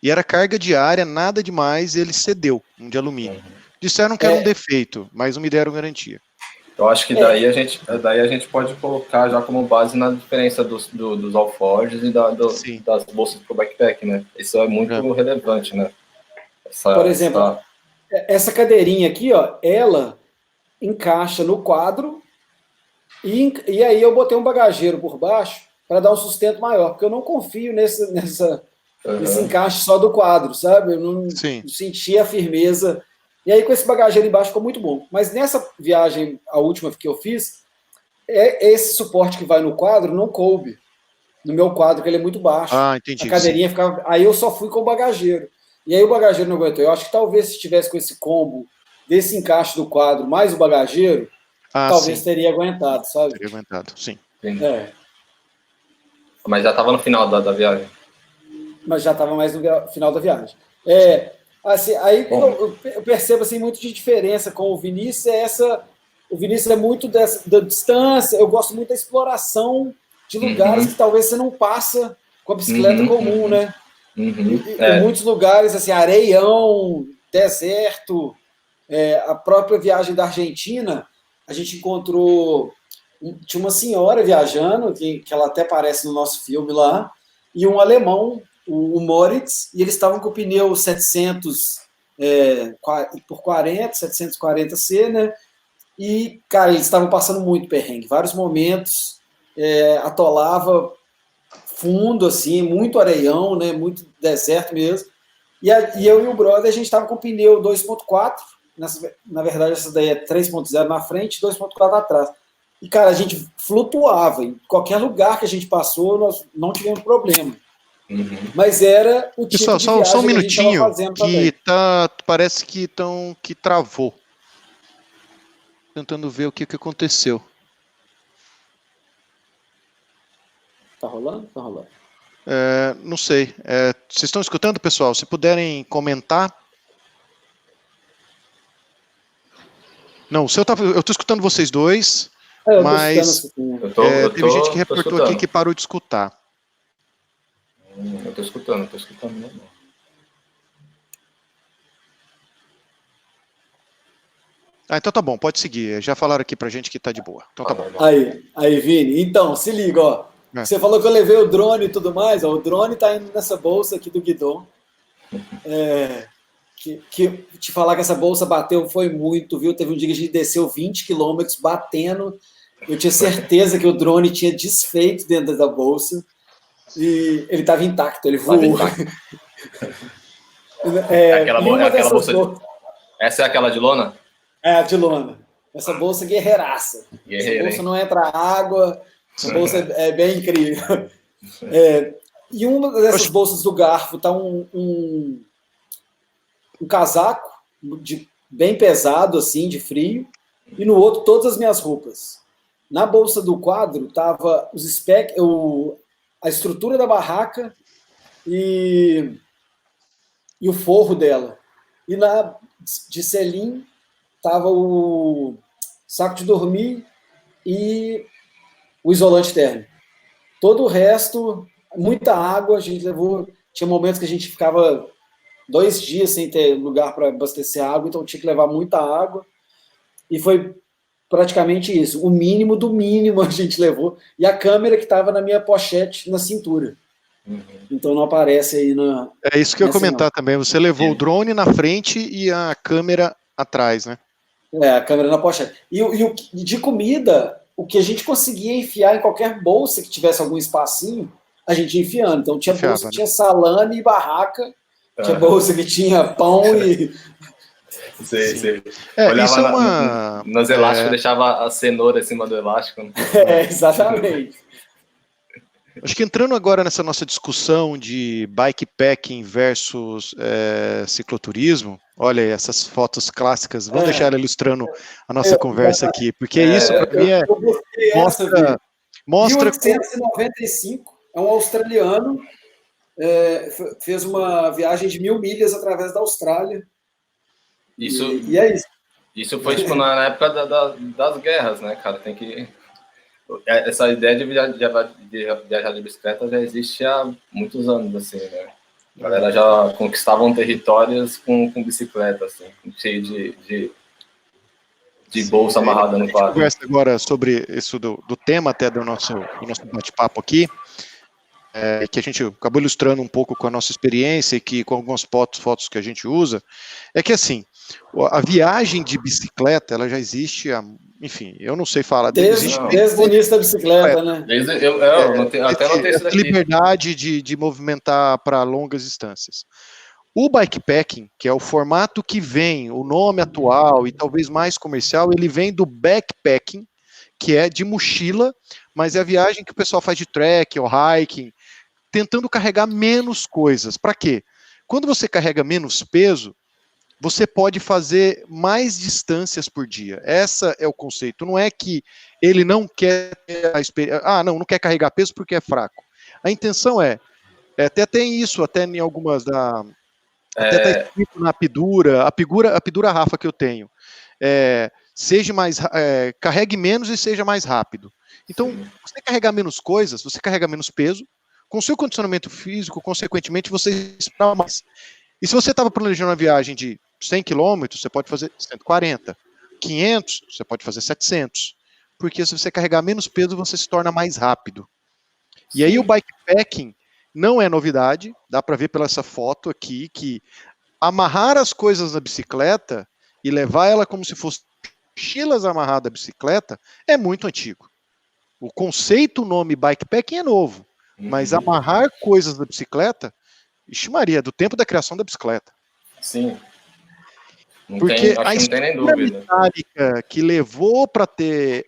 E era carga diária, nada demais, e ele cedeu, um de alumínio. Disseram que era um defeito, mas não me deram garantia. Eu acho que daí a gente pode colocar já como base na diferença dos alforges e das bolsas para o backpack, né? Isso é muito relevante, né? Por exemplo, essa cadeirinha aqui, ó, ela encaixa no quadro e aí eu botei um bagageiro por baixo para dar um sustento maior, porque eu não confio nesse encaixe só do quadro, sabe? Eu não senti a firmeza. E aí com esse bagageiro embaixo ficou muito bom. Mas nessa viagem, a última que eu fiz, esse suporte que vai no quadro não coube. No meu quadro, que ele é muito baixo. Entendi. A cadeirinha ficava... Aí eu só fui com o bagageiro. E aí o bagageiro não aguentou. Eu acho que talvez se tivesse com esse combo desse encaixe do quadro mais o bagageiro, talvez teria aguentado, sabe? Teria aguentado, sim. Mas já estava no final da viagem. Mas já estava mais no final da viagem. Assim, aí eu percebo assim, muito de diferença com o Vinícius. O Vinícius é muito da distância. Eu gosto muito da exploração de lugares que talvez você não passa com a bicicleta comum, né? Em muitos lugares, assim, areião, deserto. A própria viagem da Argentina, a gente encontrou... Tinha uma senhora viajando, que ela até aparece no nosso filme lá, e um alemão, o Moritz, e eles estavam com o pneu 700 por 40, 740C, né? E, cara, eles estavam passando muito perrengue. Vários momentos, atolava fundo, assim, muito areião, né? Muito deserto mesmo. E eu e o brother, a gente estava com o pneu 2.4, na verdade, essa daí é 3.0 na frente, 2.4 atrás. E, cara, a gente flutuava. Em qualquer lugar que a gente passou, nós não tivemos problema. Mas era o tipo de viagem só um minutinho, que a gente estava fazendo também. Parece que travou. Tentando ver o que aconteceu. Tá rolando? Tá rolando. Não sei. Vocês estão escutando, pessoal? Se puderem comentar. Não, eu estou escutando vocês dois, mas teve gente que reportou aqui que parou de escutar. Eu tô escutando mesmo. Então tá bom, pode seguir. Já falaram aqui pra gente que tá de boa. Então tá bom. Aí, Vini, então, se liga, ó. Você falou que eu levei o drone e tudo mais, ó. O drone tá indo nessa bolsa aqui do guidão. Que te falar que essa bolsa bateu foi muito, viu? Teve um dia que a gente desceu 20 quilômetros batendo. Eu tinha certeza que o drone tinha desfeito dentro da bolsa. E ele estava intacto, ele voou. Aquela bolsa essa é aquela de lona? A de lona. Essa bolsa guerreiraça. Essa bolsa não entra água. Essa bolsa é bem incrível. E uma dessas bolsas do garfo tá um casaco bem pesado, assim, de frio. E no outro, todas as minhas roupas. Na bolsa do quadro tava a estrutura da barraca e o forro dela. E na de selim tava o saco de dormir e o isolante térmico. Todo o resto, muita água, a gente levou... Tinha momentos que a gente ficava 2 dias sem ter lugar para abastecer água, então tinha que levar muita água. E foi praticamente isso. O mínimo do mínimo a gente levou. E a câmera que estava na minha pochete, na cintura. Então não aparece aí na... É isso que eu ia comentar também. Você levou o drone na frente e a câmera atrás, né? A câmera na pochete. E de comida, o que a gente conseguia enfiar em qualquer bolsa que tivesse algum espacinho, a gente ia enfiando. Então tinha bolsa que tinha salame e barraca, tinha bolsa que tinha pão e... Sei. Olhava nos elásticos, deixava a cenoura em cima do elástico. Exatamente. Acho que entrando agora nessa nossa discussão de bikepacking versus cicloturismo, olha aí, essas fotos clássicas, vamos deixar ela ilustrando a nossa conversa aqui, porque isso para mim mostra 1895, é um australiano, fez uma viagem de 1000 milhas através da Austrália. E é isso. Isso foi tipo na época das guerras, né, cara? Tem que... Essa ideia de viajar de bicicleta já existe há muitos anos, assim, né? A galera já conquistavam territórios com bicicleta, assim, cheio de bolsa amarrada no quadro. Conversa agora sobre isso do tema até do nosso bate-papo aqui, que a gente acabou ilustrando um pouco com a nossa experiência e que com algumas fotos que a gente usa, é que assim, a viagem de bicicleta, ela já existe enfim, eu não sei falar. Desde o início da bicicleta, né? Até não tenho isso daqui. Liberdade de movimentar para longas distâncias. O bikepacking, que é o formato que vem, o nome atual e talvez mais comercial, ele vem do backpacking, que é de mochila, mas é a viagem que o pessoal faz de trek ou hiking, tentando carregar menos coisas. Para quê? Quando você carrega menos peso, você pode fazer mais distâncias por dia. Esse é o conceito. Não é que ele não quer ter a experiência. Não quer carregar peso porque é fraco. A intenção até tem isso, até em algumas até está escrito na Apidura, a Apidura Rafa que eu tenho. Seja mais, carregue menos e seja mais rápido. Então, você carregar menos coisas, você carrega menos peso, com o seu condicionamento físico, consequentemente, você espera mais. E se você estava planejando uma viagem de 100 km, você pode fazer 140. 500, você pode fazer 700. Porque se você carregar menos peso, você se torna mais rápido. E aí o bikepacking não é novidade, dá para ver pela essa foto aqui, que amarrar as coisas na bicicleta e levar ela como se fosse mochilas amarradas à bicicleta é muito antigo. O conceito, o nome bikepacking é novo, mas amarrar coisas na bicicleta, ixi Maria, do tempo da criação da bicicleta. Sim. Porque a estrutura metálica que levou para ter,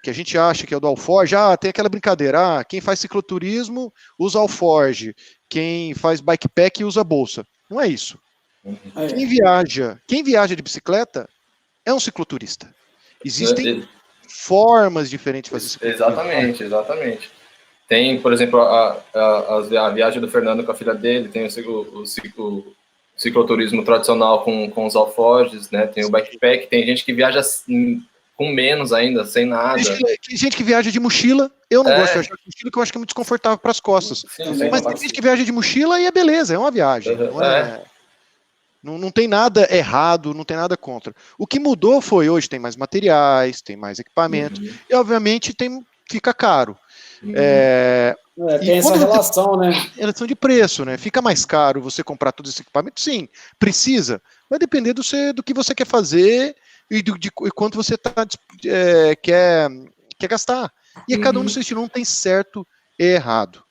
que a gente acha que é o do alforge, tem aquela brincadeira, quem faz cicloturismo usa alforge, quem faz bikepack usa bolsa. Não é isso. Quem viaja de bicicleta é um cicloturista. Existem formas diferentes de fazer cicloturismo. Exatamente. Tem, por exemplo, a viagem do Fernando com a filha dele, tem o cicloturismo tradicional com os alforjes, né? Tem o bikepack, tem gente que viaja com menos ainda, sem nada. Tem gente que viaja de mochila, eu não gosto de viajar de mochila, porque eu acho que é muito desconfortável para as costas. Mas tem gente que viaja de mochila e é beleza, é uma viagem. Não tem nada errado, não tem nada contra. O que mudou foi, hoje tem mais materiais, tem mais equipamento, e obviamente fica caro. Tem essa relação, né? Relação de preço, né? Fica mais caro você comprar todo esse equipamento? Sim, precisa. Vai depender do que você quer fazer e de quanto você quer gastar. E cada um do seu estilo, não tem certo e errado.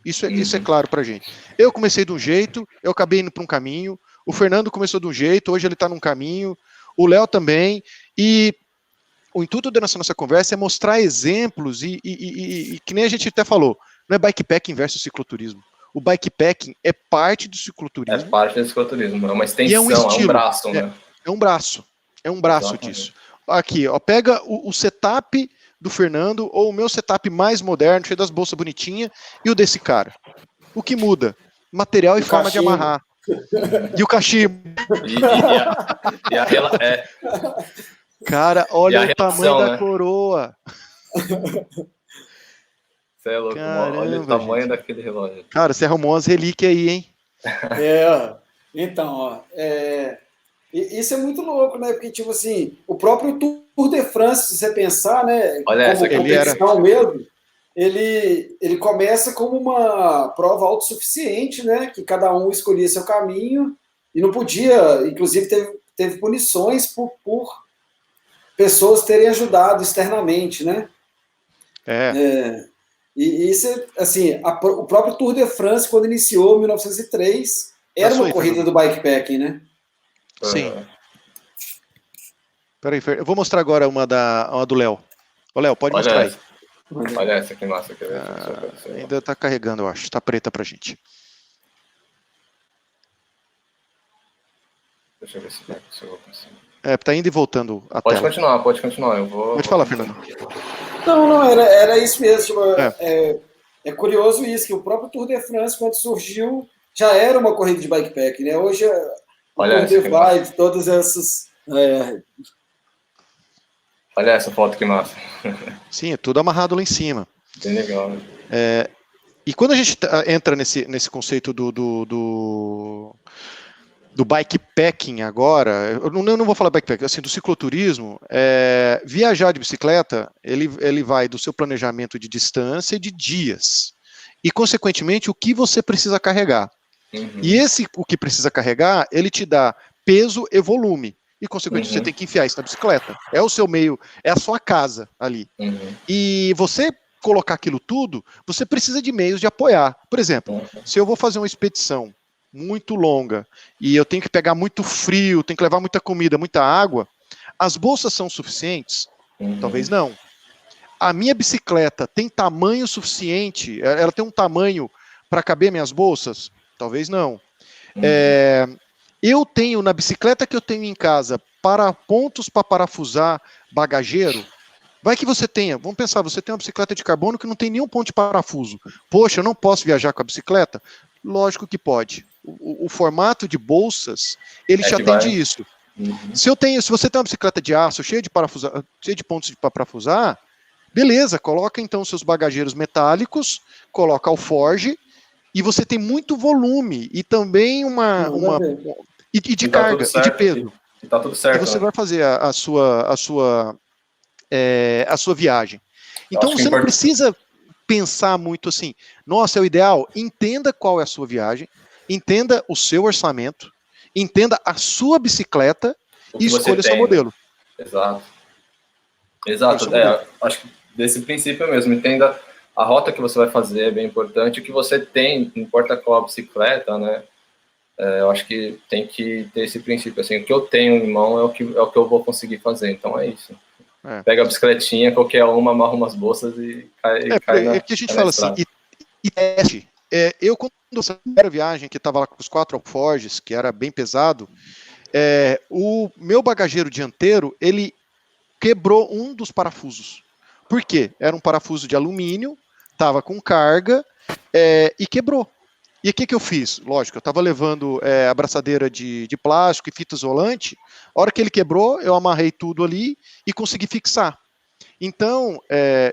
Isso é claro pra gente. Eu comecei de um jeito, eu acabei indo para um caminho, o Fernando começou de um jeito, hoje ele está num caminho, o Léo também, e o intuito da nossa conversa é mostrar exemplos e que nem a gente até falou, não é bikepacking versus cicloturismo. O bikepacking é parte do cicloturismo. É parte do cicloturismo, é uma extensão, é um braço, né? É um braço Exatamente. Disso. Aqui, pega o setup do Fernando ou o meu setup mais moderno, cheio das bolsas bonitinhas, e o desse cara. O que muda? Material e forma de amarrar. E o cachimbo. E aquela... Cara, olha o tamanho da coroa. Você é louco, caramba, olha o tamanho daquele relógio. Cara, você arrumou umas relíquias aí, hein? Então, isso é muito louco, né? Porque, tipo assim, o próprio Tour de France, se você pensar, né? Olha essa competição mesmo, ele começa como uma prova autossuficiente, né? Que cada um escolhia seu caminho e não podia, inclusive teve punições por pessoas terem ajudado externamente, né? E isso, assim, o próprio Tour de France, quando iniciou em 1903, era uma corrida do bikepacking, né? Sim. Peraí, eu vou mostrar agora uma do Léo. Ô, Léo, pode mostrar aí. Olha essa que massa. Ainda tá carregando, eu acho. Tá preta pra gente. Deixa eu ver se eu vou conseguir. Tá indo e voltando a pode tela. Pode continuar. Pode falar, Fernando. Não, era isso mesmo. Tipo, é curioso isso, que o próprio Tour de France, quando surgiu, já era uma corrida de bikepack, né? Hoje, o Tour de Vibe, todas essas... Olha essa foto que massa. Sim, é tudo amarrado lá em cima. Bem legal, né? E quando a gente entra nesse conceito do bikepacking agora, eu não vou falar bikepacking, assim, do cicloturismo, viajar de bicicleta, ele vai do seu planejamento de distância e de dias. E, consequentemente, o que você precisa carregar. Uhum. E o que precisa carregar, ele te dá peso e volume. E, consequentemente, você tem que enfiar isso na bicicleta. É o seu meio, é a sua casa ali. Uhum. E você colocar aquilo tudo, você precisa de meios de apoiar. Por exemplo, se eu vou fazer uma expedição muito longa e eu tenho que pegar muito frio, tenho que levar muita comida, muita água, as bolsas são suficientes? Talvez não. A minha bicicleta tem tamanho suficiente? Ela tem um tamanho para caber minhas bolsas? Talvez não. Eu tenho, na bicicleta que eu tenho em casa, pontos para parafusar bagageiro? Vai que você tenha, vamos pensar, você tem uma bicicleta de carbono que não tem nenhum ponto de parafuso. Poxa, eu não posso viajar com a bicicleta? Lógico que pode. O formato de bolsas, ele te atende isso. Se você tem uma bicicleta de aço cheia de pontos para parafusar, beleza, coloca então seus bagageiros metálicos, coloca alforge, e você tem muito volume, e também e de carga, e de peso. E tá tudo certo. E você vai fazer a sua viagem. Então você não precisa pensar muito assim, nossa, é o ideal. Entenda qual é a sua viagem, entenda o seu orçamento, entenda a sua bicicleta e escolha o seu modelo. Exato. Acho que desse princípio mesmo, entenda a rota que você vai fazer, é bem importante, o que você tem, não importa qual a bicicleta, né? Eu acho que tem que ter esse princípio, assim, o que eu tenho em mão é o que eu vou conseguir fazer, então é isso. Pega a bicicletinha, qualquer uma, amarra umas bolsas e cai na, que a gente fala assim, e teste. Eu, quando essa primeira viagem, que estava lá com os 4 alforges, que era bem pesado, o meu bagageiro dianteiro, ele quebrou um dos parafusos. Por quê? Era um parafuso de alumínio, estava com carga e quebrou. E o que eu fiz? Lógico, eu estava levando abraçadeira de plástico e fita isolante. A hora que ele quebrou, eu amarrei tudo ali e consegui fixar. Então,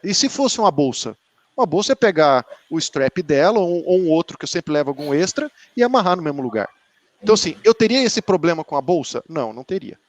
e se fosse uma bolsa? Uma bolsa é pegar o strap dela ou um outro que eu sempre levo algum extra e amarrar no mesmo lugar. Então, assim, eu teria esse problema com a bolsa? Não teria.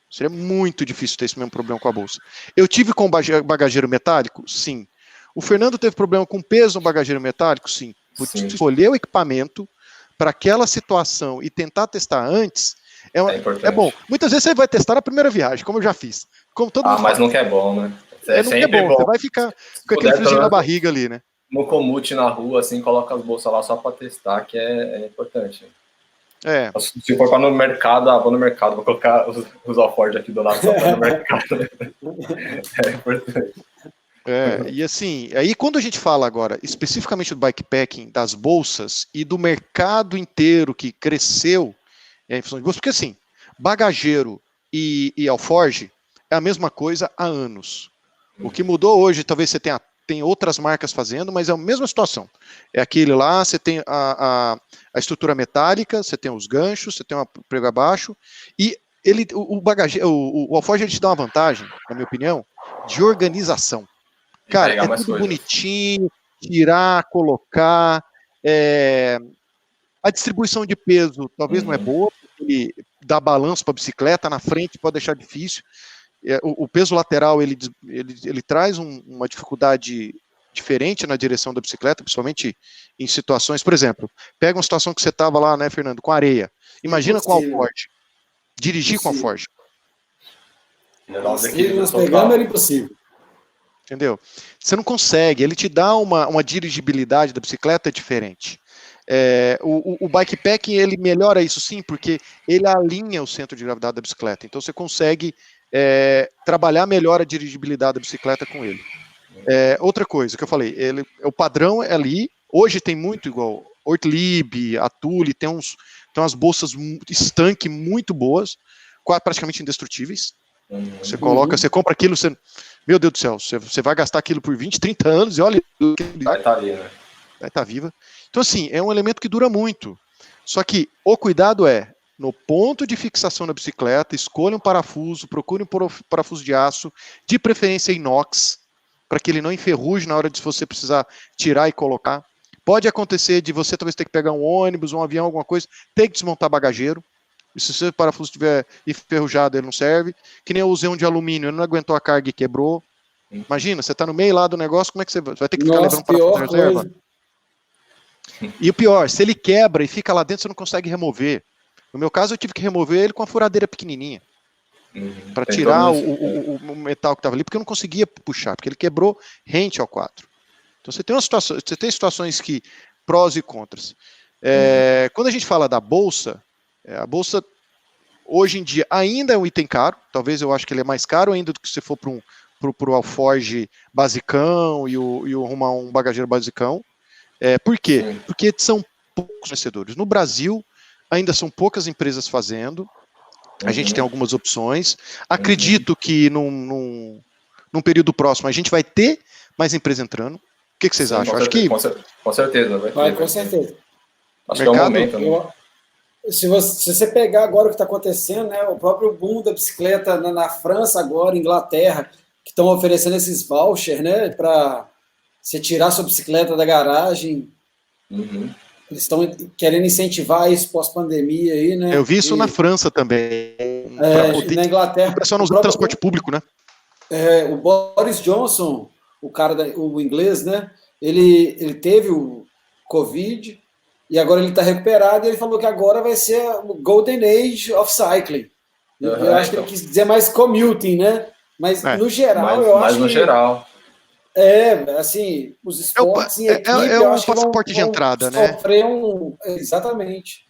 Seria muito difícil ter esse mesmo problema com a bolsa. Eu tive com bagageiro metálico? Sim. O Fernando teve problema com peso no bagageiro metálico? Sim. Escolher o equipamento para aquela situação e tentar testar antes é bom. Muitas vezes você vai testar na primeira viagem, como eu já fiz. Como todo mundo mas nunca é bom, né? Nunca é bom. Você vai ficar com aquele friozinho na barriga ali, né? No comute na rua, assim, coloca as bolsas lá só para testar, que é importante. Se for para no mercado, vou no mercado, vou colocar os alforjes aqui do lado só para no mercado. É importante. E assim, aí quando a gente fala agora especificamente do bikepacking, das bolsas e do mercado inteiro que cresceu em função de bolsas, porque assim, bagageiro e alforge é a mesma coisa há anos. O que mudou hoje, talvez você tem outras marcas fazendo, mas é a mesma situação. É aquele lá, você tem a estrutura metálica, você tem os ganchos, você tem um prego abaixo, e o alforge ele te dá uma vantagem, na minha opinião, de organização. Cara, é tudo bonitinho, tirar, colocar. A distribuição de peso talvez não é boa, porque dá balanço para a bicicleta, na frente pode deixar difícil. O peso lateral ele traz uma dificuldade diferente na direção da bicicleta, principalmente em situações, por exemplo, pega uma situação que você estava lá, né, Fernando, com areia. Imagina com alforge. dirigir com a Forge. Nós pegamos era impossível. Entendeu? Você não consegue, ele te dá uma dirigibilidade da bicicleta diferente. O bikepacking, ele melhora isso sim, porque ele alinha o centro de gravidade da bicicleta, então você consegue trabalhar melhor a dirigibilidade da bicicleta com ele. Outra coisa que eu falei, o padrão é ali, hoje tem muito igual, Ortlieb, Atuli, tem umas bolsas estanque muito boas, praticamente indestrutíveis. Você compra aquilo, meu Deus do céu, você vai gastar aquilo por 20, 30 anos e olha... Vai estar ali, né? Vai estar viva. Então, assim, é um elemento que dura muito. Só que o cuidado no ponto de fixação da bicicleta, escolha um parafuso, procure um parafuso de aço, de preferência inox, para que ele não enferruje na hora de você precisar tirar e colocar. Pode acontecer de você talvez ter que pegar um ônibus, um avião, alguma coisa, ter que desmontar bagageiro. E se o seu parafuso estiver enferrujado, ele não serve. Que nem eu usei um de alumínio, ele não aguentou a carga e quebrou. Imagina, você está no meio lá do negócio, como é que você vai ter que ficar levando parafuso de reserva? E o pior, se ele quebra e fica lá dentro, você não consegue remover. No meu caso, eu tive que remover ele com a furadeira pequenininha. Para tirar o metal que estava ali, porque eu não conseguia puxar, porque ele quebrou rente ao quadro. Então você tem situações que prós e contras. Quando a gente fala da bolsa, a bolsa hoje em dia ainda é um item caro, talvez eu acho que ele é mais caro ainda do que se for para o Alforge basicão e arrumar um bagageiro basicão. Por quê? Sim. Porque são poucos vencedores. No Brasil, ainda são poucas empresas fazendo, a gente tem algumas opções. Acredito que num período próximo a gente vai ter mais empresas entrando. O que vocês acham? Acho que com certeza vai ter. Com certeza. Acho que é o momento, né? Se você pegar agora o que está acontecendo, né, o próprio boom da bicicleta na França agora, Inglaterra, que estão oferecendo esses vouchers, né, para você tirar sua bicicleta da garagem. Eles estão querendo incentivar isso pós-pandemia aí, né? Eu vi isso na França também. Na Inglaterra. O pessoal não usa transporte público, né? O Boris Johnson, o inglês, né? Ele teve o Covid e agora ele está recuperado e ele falou que agora vai ser o Golden Age of Cycling. Eu acho que ele quis dizer mais commuting, né? Mas no geral, eu acho que... no geral. Assim, os esportes em equipe, eu acho que passaporte de entrada, né? Exatamente.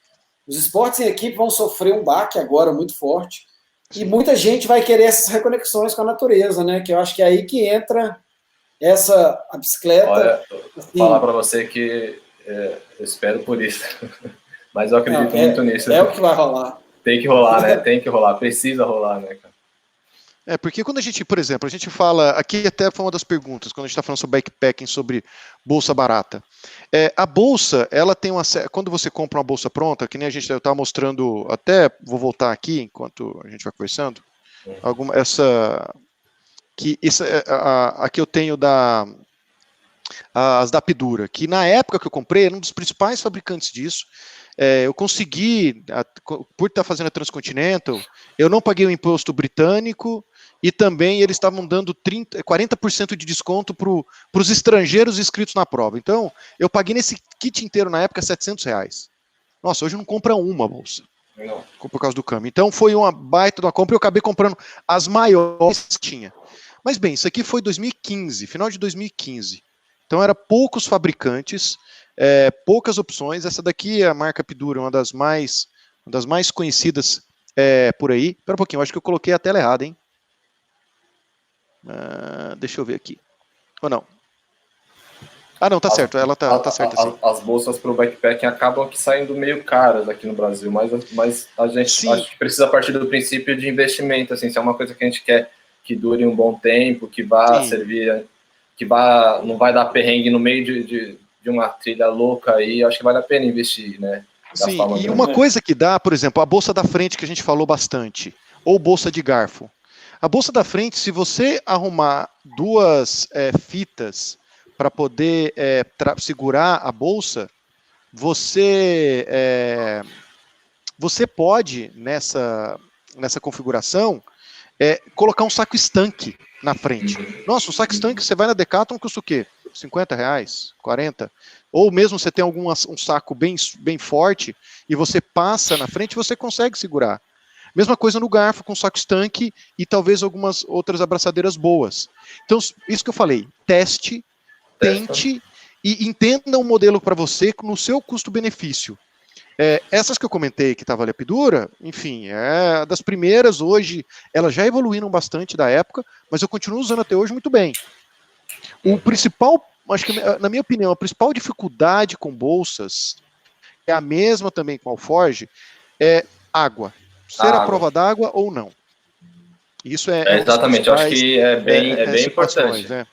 Os esportes em equipe vão sofrer um baque agora muito forte. E muita gente vai querer essas reconexões com a natureza, né? Que eu acho que é aí que entra a bicicleta. Olha, vou falar para você que eu espero por isso. Mas eu acredito muito nisso. O que vai rolar. Tem que rolar, né? Tem que rolar. Precisa rolar, né, cara? Porque quando a gente, por exemplo, a gente fala, aqui até foi uma das perguntas, quando a gente está falando sobre bikepacking, sobre bolsa barata. A bolsa, ela tem quando você compra uma bolsa pronta, que nem eu estava mostrando, até vou voltar aqui, enquanto a gente vai conversando, aqui eu tenho as da Pidura, que na época que eu comprei, era um dos principais fabricantes disso. Eu consegui, por estar fazendo a Transcontinental, eu não paguei o imposto britânico e também eles estavam dando 40% de desconto para os estrangeiros inscritos na prova. Então, eu paguei nesse kit inteiro na época R$700. Nossa, hoje não compra uma bolsa. Não. Por causa do câmbio. Então, foi uma baita de uma compra e eu acabei comprando as maiores que tinha. Mas bem, isso aqui foi 2015, final de 2015. Então, era poucos fabricantes, poucas opções. Essa daqui é a marca Pidura, uma das mais conhecidas por aí. Espera um pouquinho, acho que eu coloquei a tela errada, hein? Deixa eu ver aqui. Ou não? Não, tá certo. Ela tá certa assim. As bolsas para o backpacking acabam saindo meio caras aqui no Brasil, mas a gente acho que precisa partir do princípio de investimento, assim, se é uma coisa que a gente quer que dure um bom tempo, que vá servir, não vai dar perrengue no meio de uma trilha louca aí, acho que vale a pena investir, né? Sim, e uma coisa que dá, por exemplo, a bolsa da frente que a gente falou bastante, ou bolsa de garfo. A bolsa da frente, se você arrumar duas fitas para poder segurar a bolsa, você pode, nessa configuração, colocar um saco estanque na frente. Nossa, o saco estanque, você vai na Decathlon, custa o quê? R$50, 40. Ou mesmo você tem um saco bem forte e você passa na frente, você consegue segurar. Mesma coisa no garfo com saco estanque e talvez algumas outras abraçadeiras boas. Então, isso que eu falei, teste, tente e entenda um modelo para você no seu custo-benefício. Essas que eu comentei que estava a Lepidura, enfim, das primeiras hoje, elas já evoluíram bastante da época, mas eu continuo usando até hoje muito bem. O principal, acho que na minha opinião, a principal dificuldade com bolsas é a mesma também com Alforge, é água. Ser a prova d'água ou não. Isso exatamente, eu acho que é bem importante. Né?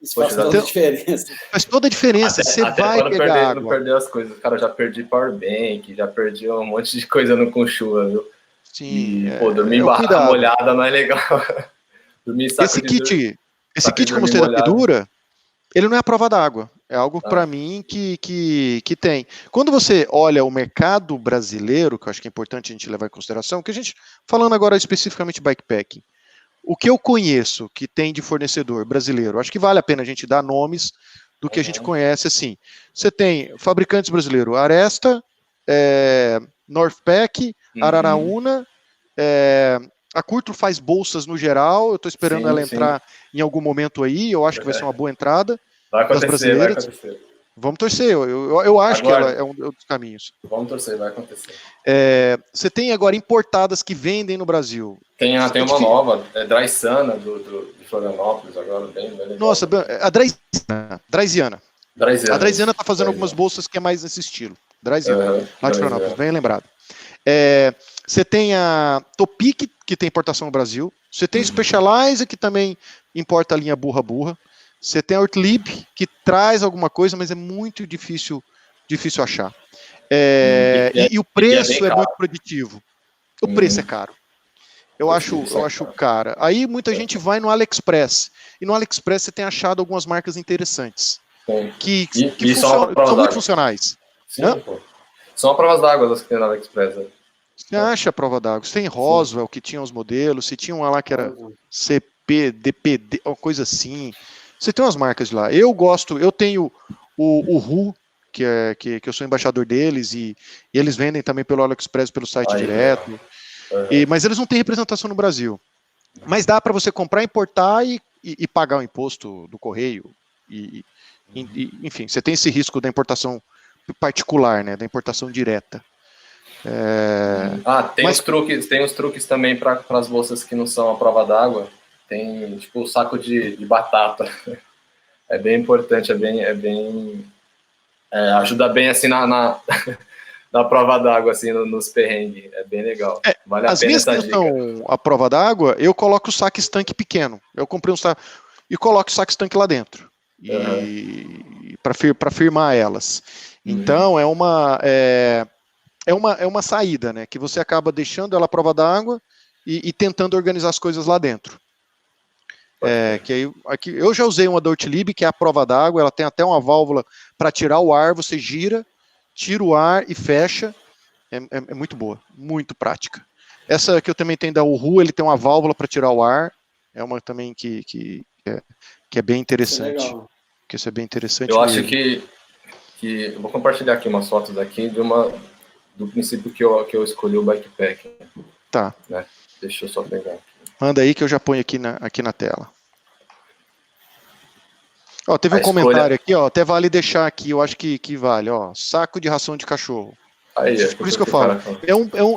Isso faz toda a diferença. Faz toda a diferença. Você vai pegar água. Não perder as coisas. Cara, eu já perdi powerbank, já perdi um monte de coisa no com chuva, viu? Sim. Dormir em barra molhada não é legal. Dormir esse kit, como você da Lepidura, ele não é a prova d'água. É algo para mim que tem. Quando você olha o mercado brasileiro, que eu acho que é importante a gente levar em consideração, que a gente, falando agora especificamente bikepacking, o que eu conheço que tem de fornecedor brasileiro, acho que vale a pena a gente dar nomes do que a gente conhece, assim. Você tem fabricantes brasileiros, Aresta, Northpack, Araraúna, a Curto faz bolsas no geral, eu estou esperando ela entrar em algum momento aí, eu acho que vai ser uma boa entrada. Vai acontecer, vai acontecer. Vamos torcer, eu acho que ela é um dos caminhos. Vamos torcer, vai acontecer. Você tem agora importadas que vendem no Brasil. Tem uma nova, Draisana, de Florianópolis, agora bem legal. Nossa, a Draisiana. A Draisiana está fazendo algumas bolsas que é mais nesse estilo. Draisiana, lá de Florianópolis, bem lembrado. Você tem a Topic, que tem importação no Brasil. Você tem Specialized, que também importa a linha burra. Você tem a Ortlib, que traz alguma coisa, mas é muito difícil achar. E o preço é muito preditivo. O preço é caro. Eu acho caro. Aí muita gente vai no AliExpress. E no AliExpress você tem achado algumas marcas interessantes. Que são muito funcionais. Sim, são a provas d'água das que tem no AliExpress. Né? Você acha a prova d'água? Você tem Roswell, que tinha os modelos. Você tinha uma lá que era CP, DPD, uma coisa assim. Você tem umas marcas de lá. Eu tenho o RU, que eu sou embaixador deles, e eles vendem também pelo AliExpress, pelo site direto. Mas eles não têm representação no Brasil. Mas dá para você comprar, importar e pagar o imposto do correio. Enfim, você tem esse risco da particular, né, da importação direta. Tem os truques também para as bolsas que não são a prova d'água. Tem tipo o saco de batata. É bem importante, ajuda bem assim na prova d'água, assim, nos perrengues. É bem legal. Vale a pena essa dica. A prova d'água, eu coloco o saco estanque pequeno. Eu comprei um saco e coloco o saco estanque lá dentro. Para firmar elas. Então é uma saída, né? Que você acaba deixando ela à prova d'água e tentando organizar as coisas lá dentro. Que aí, aqui, eu já usei uma da Ortlib, que é a prova d'água, ela tem até uma válvula para tirar o ar, você tira o ar e fecha. É muito boa, muito prática. Essa que eu também tenho da Uhu, ele tem uma válvula para tirar o ar, é uma também que é bem interessante. Isso é bem interessante. Eu acho que eu vou compartilhar aqui umas fotos aqui do princípio que eu escolhi o bikepack. Tá. Né? Deixa eu só pegar aqui. Manda aí que eu já ponho aqui na tela. Teve um comentário aqui, até vale deixar aqui, eu acho que vale, saco de ração de cachorro. Por isso que eu falo,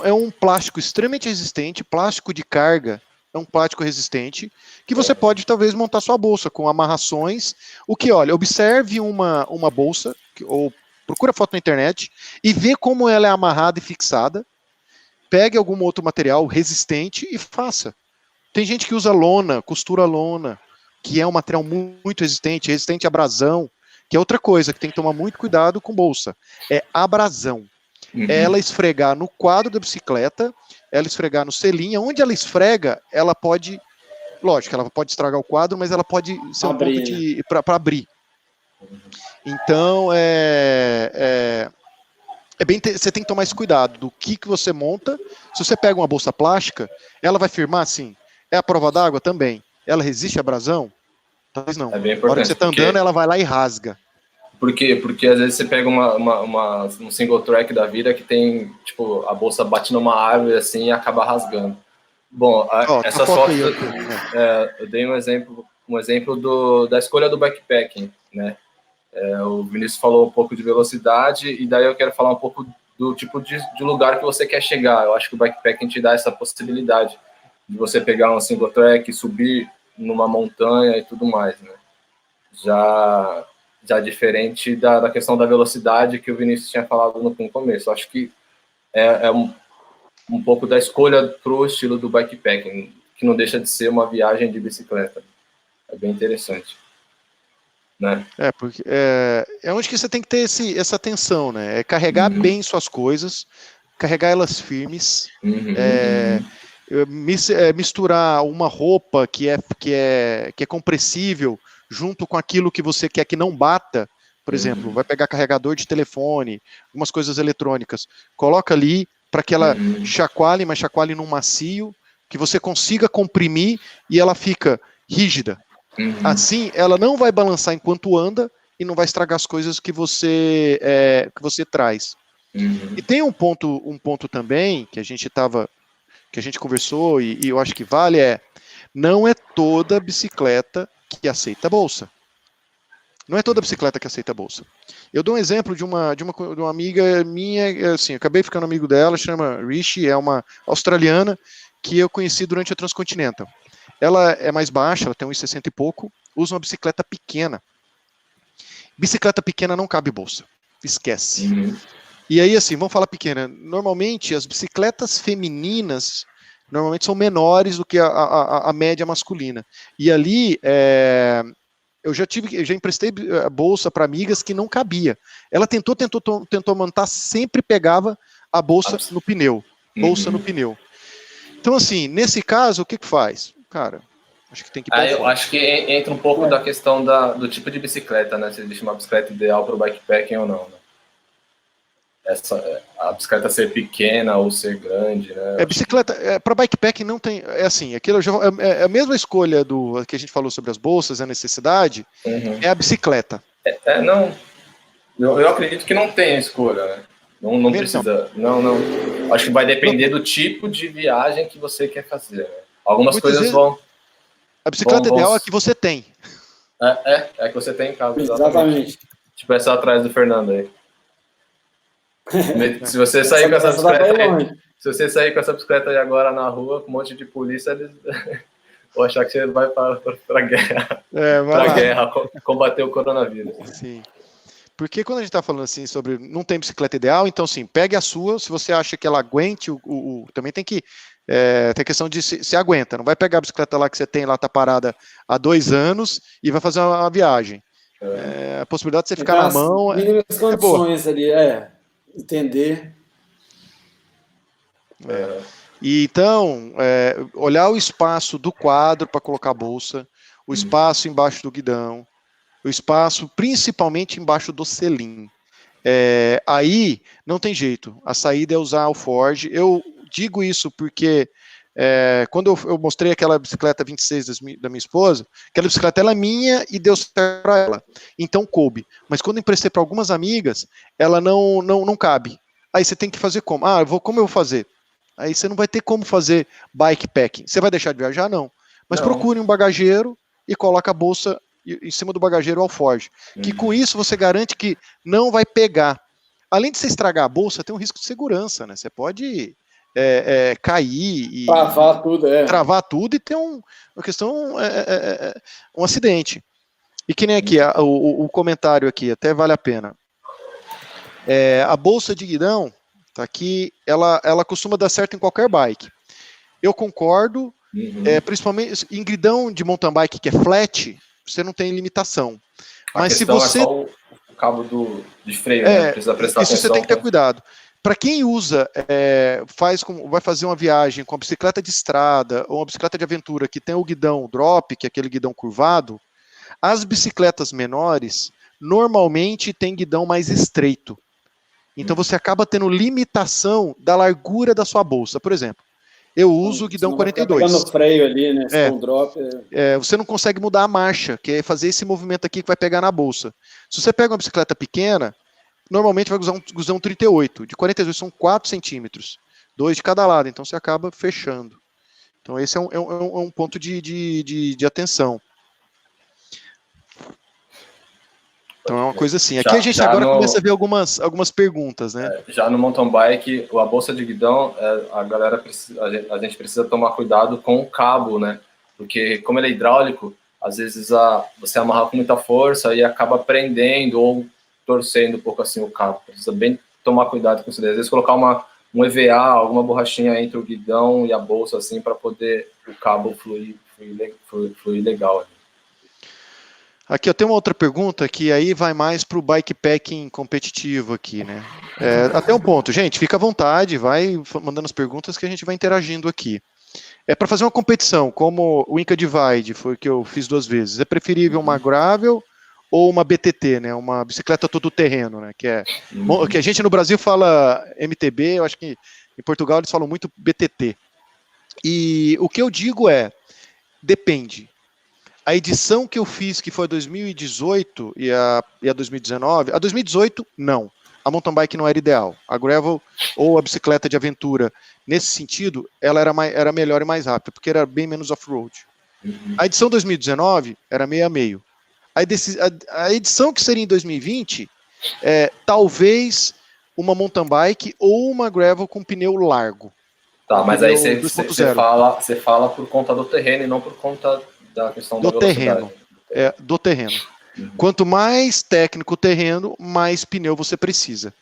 é um plástico extremamente resistente, plástico de carga, é um plástico resistente, que você pode talvez montar sua bolsa com amarrações, observe uma bolsa, ou procura foto na internet, e vê como ela é amarrada e fixada, pegue algum outro material resistente e faça. Tem gente que usa lona, costura lona, que é um material muito resistente à abrasão, que é outra coisa que tem que tomar muito cuidado com bolsa. É abrasão. É ela esfregar no quadro da bicicleta, ela esfregar no selinho, onde ela esfrega, ela pode, lógico, ela pode estragar o quadro, mas ela pode ser um ponto para abrir. Então, você tem que tomar esse cuidado do que você monta. Se você pega uma bolsa plástica, ela vai firmar assim. É a prova d'água também. Ela resiste à abrasão? Talvez não. É bem importante. Na hora que você está andando, ela vai lá e rasga. Por quê? Porque às vezes você pega um single track da vida que tem, tipo, a bolsa bate numa árvore assim e acaba rasgando. Bom, essas fotos, eu dei um exemplo da escolha do backpacking, né? O Vinícius falou um pouco de velocidade, e daí eu quero falar um pouco do tipo de lugar que você quer chegar. Eu acho que o backpacking te dá essa possibilidade de você pegar um single track, subir numa montanha e tudo mais, né? Já diferente da questão da velocidade que o Vinícius tinha falado no começo. Eu acho que é um pouco da escolha para o estilo do bikepacking, que não deixa de ser uma viagem de bicicleta. É bem interessante. Né? Porque é onde que você tem que ter essa atenção, né? É carregar bem suas coisas, carregar elas firmes, misturar uma roupa que é compressível junto com aquilo que você quer que não bata. Por exemplo, vai pegar carregador de telefone, algumas coisas eletrônicas, coloca ali para que ela chacoalhe, mas chacoalhe num macio, que você consiga comprimir e ela fica rígida. Assim, ela não vai balançar enquanto anda e não vai estragar as coisas que você traz. E tem um ponto também que a gente conversou e eu acho que vale não é toda bicicleta que aceita bolsa. Não é toda bicicleta que aceita bolsa. Eu dou um exemplo de uma amiga minha, assim, acabei ficando amigo dela, chama Rishi, é uma australiana que eu conheci durante a Transcontinental. Ela é mais baixa, ela tem 1,60 e pouco, usa uma bicicleta pequena. Bicicleta pequena não cabe bolsa, esquece. E aí, assim, vamos falar pequena. Normalmente, as bicicletas femininas normalmente são menores do que a média masculina. E ali, eu já emprestei a bolsa para amigas que não cabia. Ela tentou montar, sempre pegava a bolsa no pneu. Bolsa no pneu. Então, assim, nesse caso, o que faz? Cara, acho que tem que ir eu acho que entra um pouco da questão do tipo de bicicleta, né? Se existe uma bicicleta ideal para o bikepacking ou não, né? A bicicleta ser pequena ou ser grande, né? Bicicleta, para bikepacking não tem, assim, aquilo é a mesma escolha do que a gente falou sobre as bolsas, a necessidade, é a bicicleta. Não, eu acredito que não tem escolha, né? Não precisa, não. Acho que vai depender do tipo de viagem que você quer fazer, né? Algumas Muitas coisas vezes, a bicicleta ideal é a que você tem. É que você tem em casa. Exatamente. Tipo essa atrás do Fernando aí. Se você sair com essa bicicleta aí, se você sair com essa bicicleta aí agora na rua, com um monte de polícia, eles vão achar que você vai para guerra. Para guerra, combater o coronavírus. Sim. Porque quando a gente está falando assim sobre não tem bicicleta ideal, então sim, pegue a sua, se você acha que ela aguente, também tem que tem a questão de se aguenta, não vai pegar a bicicleta lá que você tem lá, tá parada há 2 anos e vai fazer uma viagem. A possibilidade de você ficar na mão as condições ali, entender. E então, olhar o espaço do quadro para colocar a bolsa, o espaço embaixo do guidão, o espaço principalmente embaixo do selim. Aí não tem jeito, a saída é usar o Forge. Eu digo isso porque quando eu mostrei aquela bicicleta 26 da minha esposa, aquela bicicleta ela é minha e deu certo para ela, então coube. Mas quando eu emprestei para algumas amigas, ela não cabe. Aí você tem que fazer como? Como eu vou fazer? Aí você não vai ter como fazer bikepacking. Você vai deixar de viajar? Não. Mas procure um bagageiro e coloque a bolsa em cima do bagageiro Alforge. Que com isso você garante que não vai pegar. Além de você estragar a bolsa, tem um risco de segurança, né? Você pode cair e travar tudo e ter uma questão, um acidente. E que nem aqui, o comentário aqui, até vale a pena. A bolsa de guidão, tá aqui, ela costuma dar certo em qualquer bike. Eu concordo, principalmente em guidão de mountain bike que é flat, você não tem limitação. Mas se você... é só o cabo de freio, né? Precisa prestar atenção. Isso você tem que ter cuidado. Para quem usa, vai fazer uma viagem com a bicicleta de estrada ou uma bicicleta de aventura que tem o guidão drop, que é aquele guidão curvado, as bicicletas menores normalmente têm guidão mais estreito. Então você acaba tendo limitação da largura da sua bolsa. Por exemplo, eu uso o guidão 42. Pegando freio ali, né? Drop. Você não consegue mudar a marcha, que é fazer esse movimento aqui que vai pegar na bolsa. Se você pega uma bicicleta pequena, normalmente vai usar um guidão 38. De 42 são 4 centímetros. 2 de cada lado, então você acaba fechando. Então esse é um ponto de atenção. Então é uma coisa assim. Aqui a gente agora começa a ver algumas perguntas, né? Já no mountain bike, a bolsa de guidão, a gente precisa tomar cuidado com o cabo, né? Porque como ele é hidráulico, às vezes você amarra com muita força e acaba prendendo ou torcendo um pouco assim o cabo. Precisa bem tomar cuidado com isso. Às vezes colocar um EVA, alguma borrachinha entre o guidão e a bolsa assim para poder o cabo fluir legal. Aqui eu tenho uma outra pergunta que aí vai mais para o bikepacking competitivo aqui, né? Até um ponto, gente, fica à vontade, vai mandando as perguntas que a gente vai interagindo aqui. Para fazer uma competição, como o Inca Divide, foi o que eu fiz 2 vezes, é preferível uma gravel ou uma BTT, né? Uma bicicleta todo terreno, né? Que a gente no Brasil fala MTB, eu acho que em Portugal eles falam muito BTT. E o que eu digo depende. A edição que eu fiz, que foi a 2018 e a 2019, a 2018, não. A mountain bike não era ideal. A gravel ou a bicicleta de aventura, nesse sentido, ela era melhor e mais rápida, porque era bem menos off-road. A edição 2019 era meio a meio. A edição que seria em 2020, talvez uma mountain bike ou uma gravel com pneu largo. Tá, mas aí você fala por conta do terreno e não por conta da questão da velocidade. Do terreno. Quanto mais técnico o terreno, mais pneu você precisa.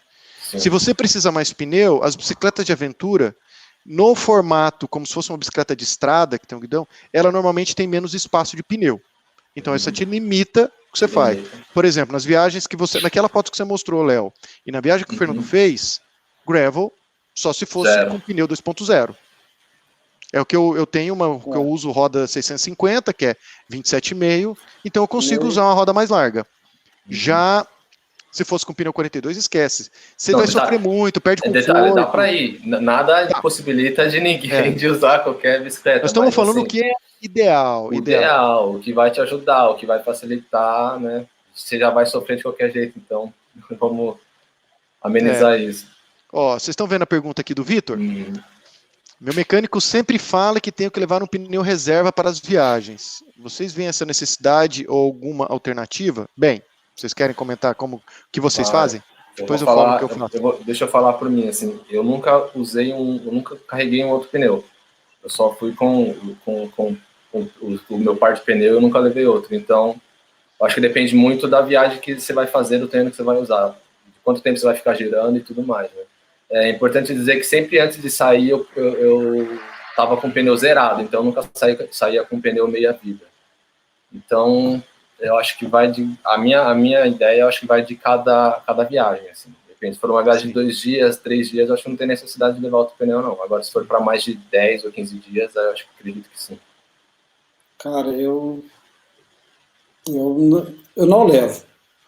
Sim. Se você precisa mais pneu, as bicicletas de aventura, no formato como se fosse uma bicicleta de estrada, que tem um guidão, ela normalmente tem menos espaço de pneu. Então essa te limita o que você faz. Por exemplo, nas viagens que você... Naquela foto que você mostrou, Léo, e na viagem que o Fernando fez, gravel, só se fosse com pneu 2.0. É o que eu tenho, que eu uso roda 650, que é 27,5, então eu consigo usar uma roda mais larga. Já, se fosse com pneu 42, esquece. Você vai sofrer muito, perde conforto. Dá para ir. Nada possibilita de ninguém de usar qualquer bicicleta. Nós estamos falando o que é ideal. O que vai te ajudar, o que vai facilitar, né? Você já vai sofrer de qualquer jeito, então vamos amenizar isso. Vocês estão vendo a pergunta aqui do Vitor? Meu mecânico sempre fala que tenho que levar um pneu reserva para as viagens. Vocês veem essa necessidade ou alguma alternativa? Bem, vocês querem comentar como que vocês fazem? Depois eu falo o que eu faço. Deixa eu falar por mim, assim, eu nunca carreguei um outro pneu. Eu só fui com o meu par de pneu, eu nunca levei outro. Então, eu acho que depende muito da viagem que você vai fazer, do treino que você vai usar, de quanto tempo você vai ficar girando e tudo mais, né? É importante dizer que sempre antes de sair eu estava com o pneu zerado, então eu nunca saía com o pneu meia-vida. Então, eu acho que vai de... A minha ideia, eu acho que vai de cada viagem, assim. Depende, se for uma viagem de 2 dias, 3 dias, eu acho que não tem necessidade de levar outro pneu, não. Agora, se for para mais de 10 ou 15 dias, eu acredito que sim. Cara, eu não levo.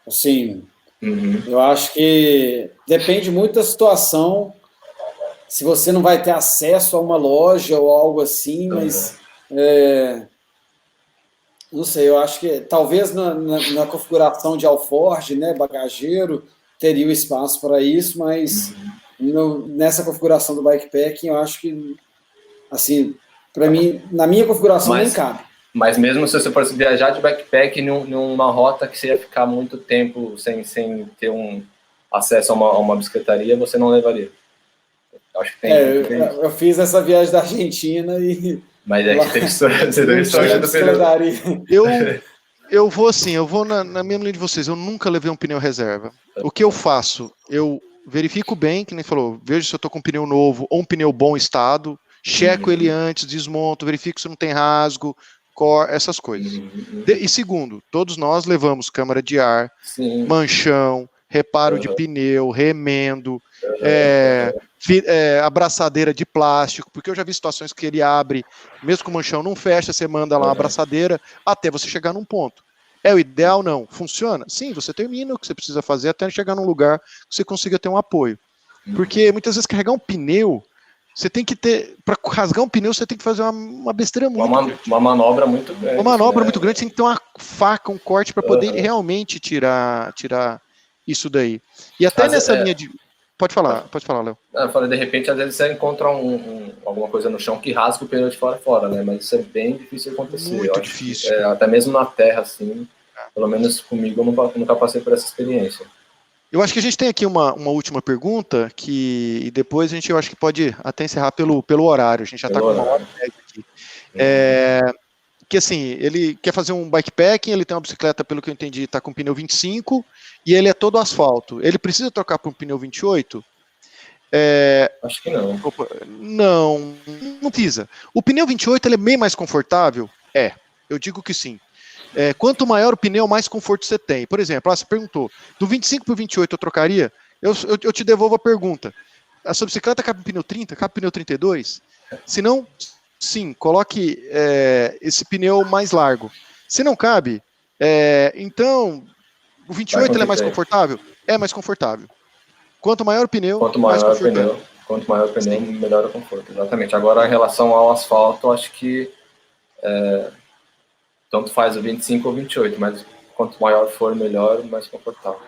Assim... Eu acho que depende muito da situação, se você não vai ter acesso a uma loja ou algo assim, mas não sei, eu acho que talvez na configuração de alforge, né, bagageiro, teria o espaço para isso, mas nessa configuração do bikepacking, eu acho que, assim, para mim, na minha configuração nem cabe. Mas mesmo se você fosse viajar de backpack numa rota que você ia ficar muito tempo sem ter um acesso a uma bicicletaria, você não levaria? Eu acho que tem. Eu fiz essa viagem da Argentina e... Mas é que tem você teve sorte do pneu. Eu vou na mesma linha de vocês, eu nunca levei um pneu reserva. O que eu faço? Eu verifico bem, que nem falou, vejo se eu estou com um pneu novo ou um pneu bom estado, checo ele antes, desmonto, verifico se não tem rasgo, essas coisas. E segundo, todos nós levamos câmara de ar, manchão, reparo de pneu, remendo, abraçadeira de plástico, porque eu já vi situações que ele abre, mesmo com o manchão não fecha, você manda lá uma abraçadeira até você chegar num ponto. É o ideal? Não. Funciona? Sim, você termina o que você precisa fazer até chegar num lugar que você consiga ter um apoio. Porque muitas vezes carregar um pneu Você tem que ter, para rasgar um pneu, você tem que fazer uma besteira muito grande. Uma manobra muito grande. Uma manobra muito grande, você tem que ter uma faca, um corte para poder realmente tirar isso daí. E até nessa linha de... Pode falar, Léo. Eu falei, de repente, às vezes você encontra alguma coisa no chão que rasga o pneu de fora, né? Mas isso é bem difícil de acontecer. Muito difícil. Até mesmo na terra, assim, pelo menos comigo, eu nunca passei por essa experiência. Eu acho que a gente tem aqui uma última pergunta, e depois a gente, eu acho que pode até encerrar pelo horário, a gente já está com 1 hora aqui. Que assim, ele quer fazer um bikepacking, ele tem uma bicicleta, pelo que eu entendi, está com pneu 25, e ele é todo asfalto. Ele precisa trocar para um pneu 28? Acho que não. Não precisa. O pneu 28 ele é bem mais confortável? Eu digo que sim. Quanto maior o pneu, mais conforto você tem. Por exemplo, você perguntou, do 25 para o 28 eu trocaria? Eu te devolvo a pergunta. A sua bicicleta cabe no pneu 30? Cabe no pneu 32? Se não, sim, coloque esse pneu mais largo. Se não cabe, então, o 28 ele é mais confortável? É mais confortável. Quanto maior o pneu, mais confortável. Quanto maior o pneu, melhor o conforto. Exatamente. Agora, em relação ao asfalto, acho que tanto faz o 25 ou 28, mas quanto maior for, melhor, mais confortável.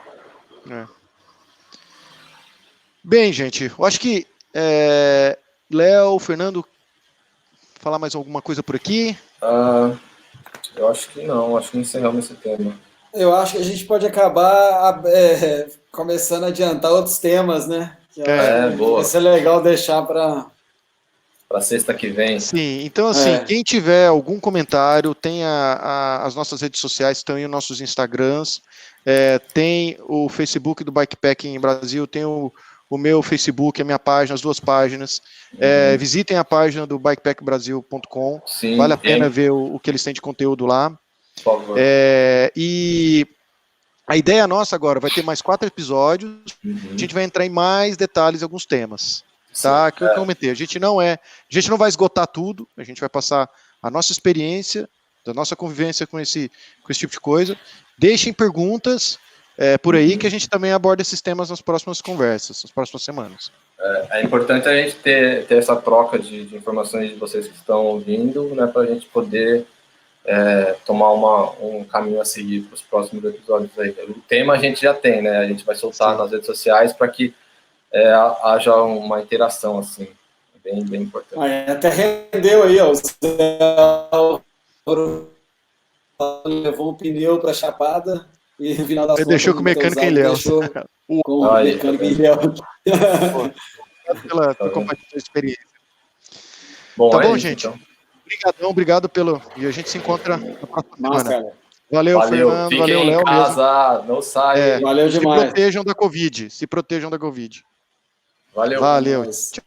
Bem, gente, eu acho que Léo, Fernando, falar mais alguma coisa por aqui? Eu acho que não, acho que encerramos esse tema. Eu acho que a gente pode acabar começando a adiantar outros temas, né? Boa. Isso é legal deixar para sexta que vem. Sim, então assim, quem tiver algum comentário, tem as nossas redes sociais, tem os nossos Instagrams, tem o Facebook do Bikepacking Brasil, tem o meu Facebook, a minha página, as 2 páginas. Visitem a página do bikepackbrasil.com, vale a pena ver o que eles têm de conteúdo lá. Por favor. E a ideia nossa agora vai ter mais 4 episódios, a gente vai entrar em mais detalhes em alguns temas. Tá? Que eu comentei, a gente não vai esgotar tudo, a gente vai passar a nossa experiência, da nossa convivência com esse tipo de coisa. Deixem perguntas por aí que a gente também aborda esses temas nas próximas conversas, nas próximas semanas. É importante a gente ter essa troca de informações de vocês que estão ouvindo, né, para a gente poder tomar um caminho a seguir para os próximos episódios aí. O tema a gente já tem, né? A gente vai soltar nas redes sociais para que haja uma interação, assim, bem importante. Até rendeu aí, ó. O levou um pneu para a Chapada e no final das contas... deixou com o mecânico em Léo. Com o mecânico em Léo. Pela compartilhar a experiência. Bom, tá bom, isso, gente? Então. Obrigado E a gente se encontra na próxima semana. Cara. Valeu, Fernando. Fiquem valeu, Léo. em casa, não saiam. Valeu demais. Se protejam da Covid. Valeu. Valeu. Tchau.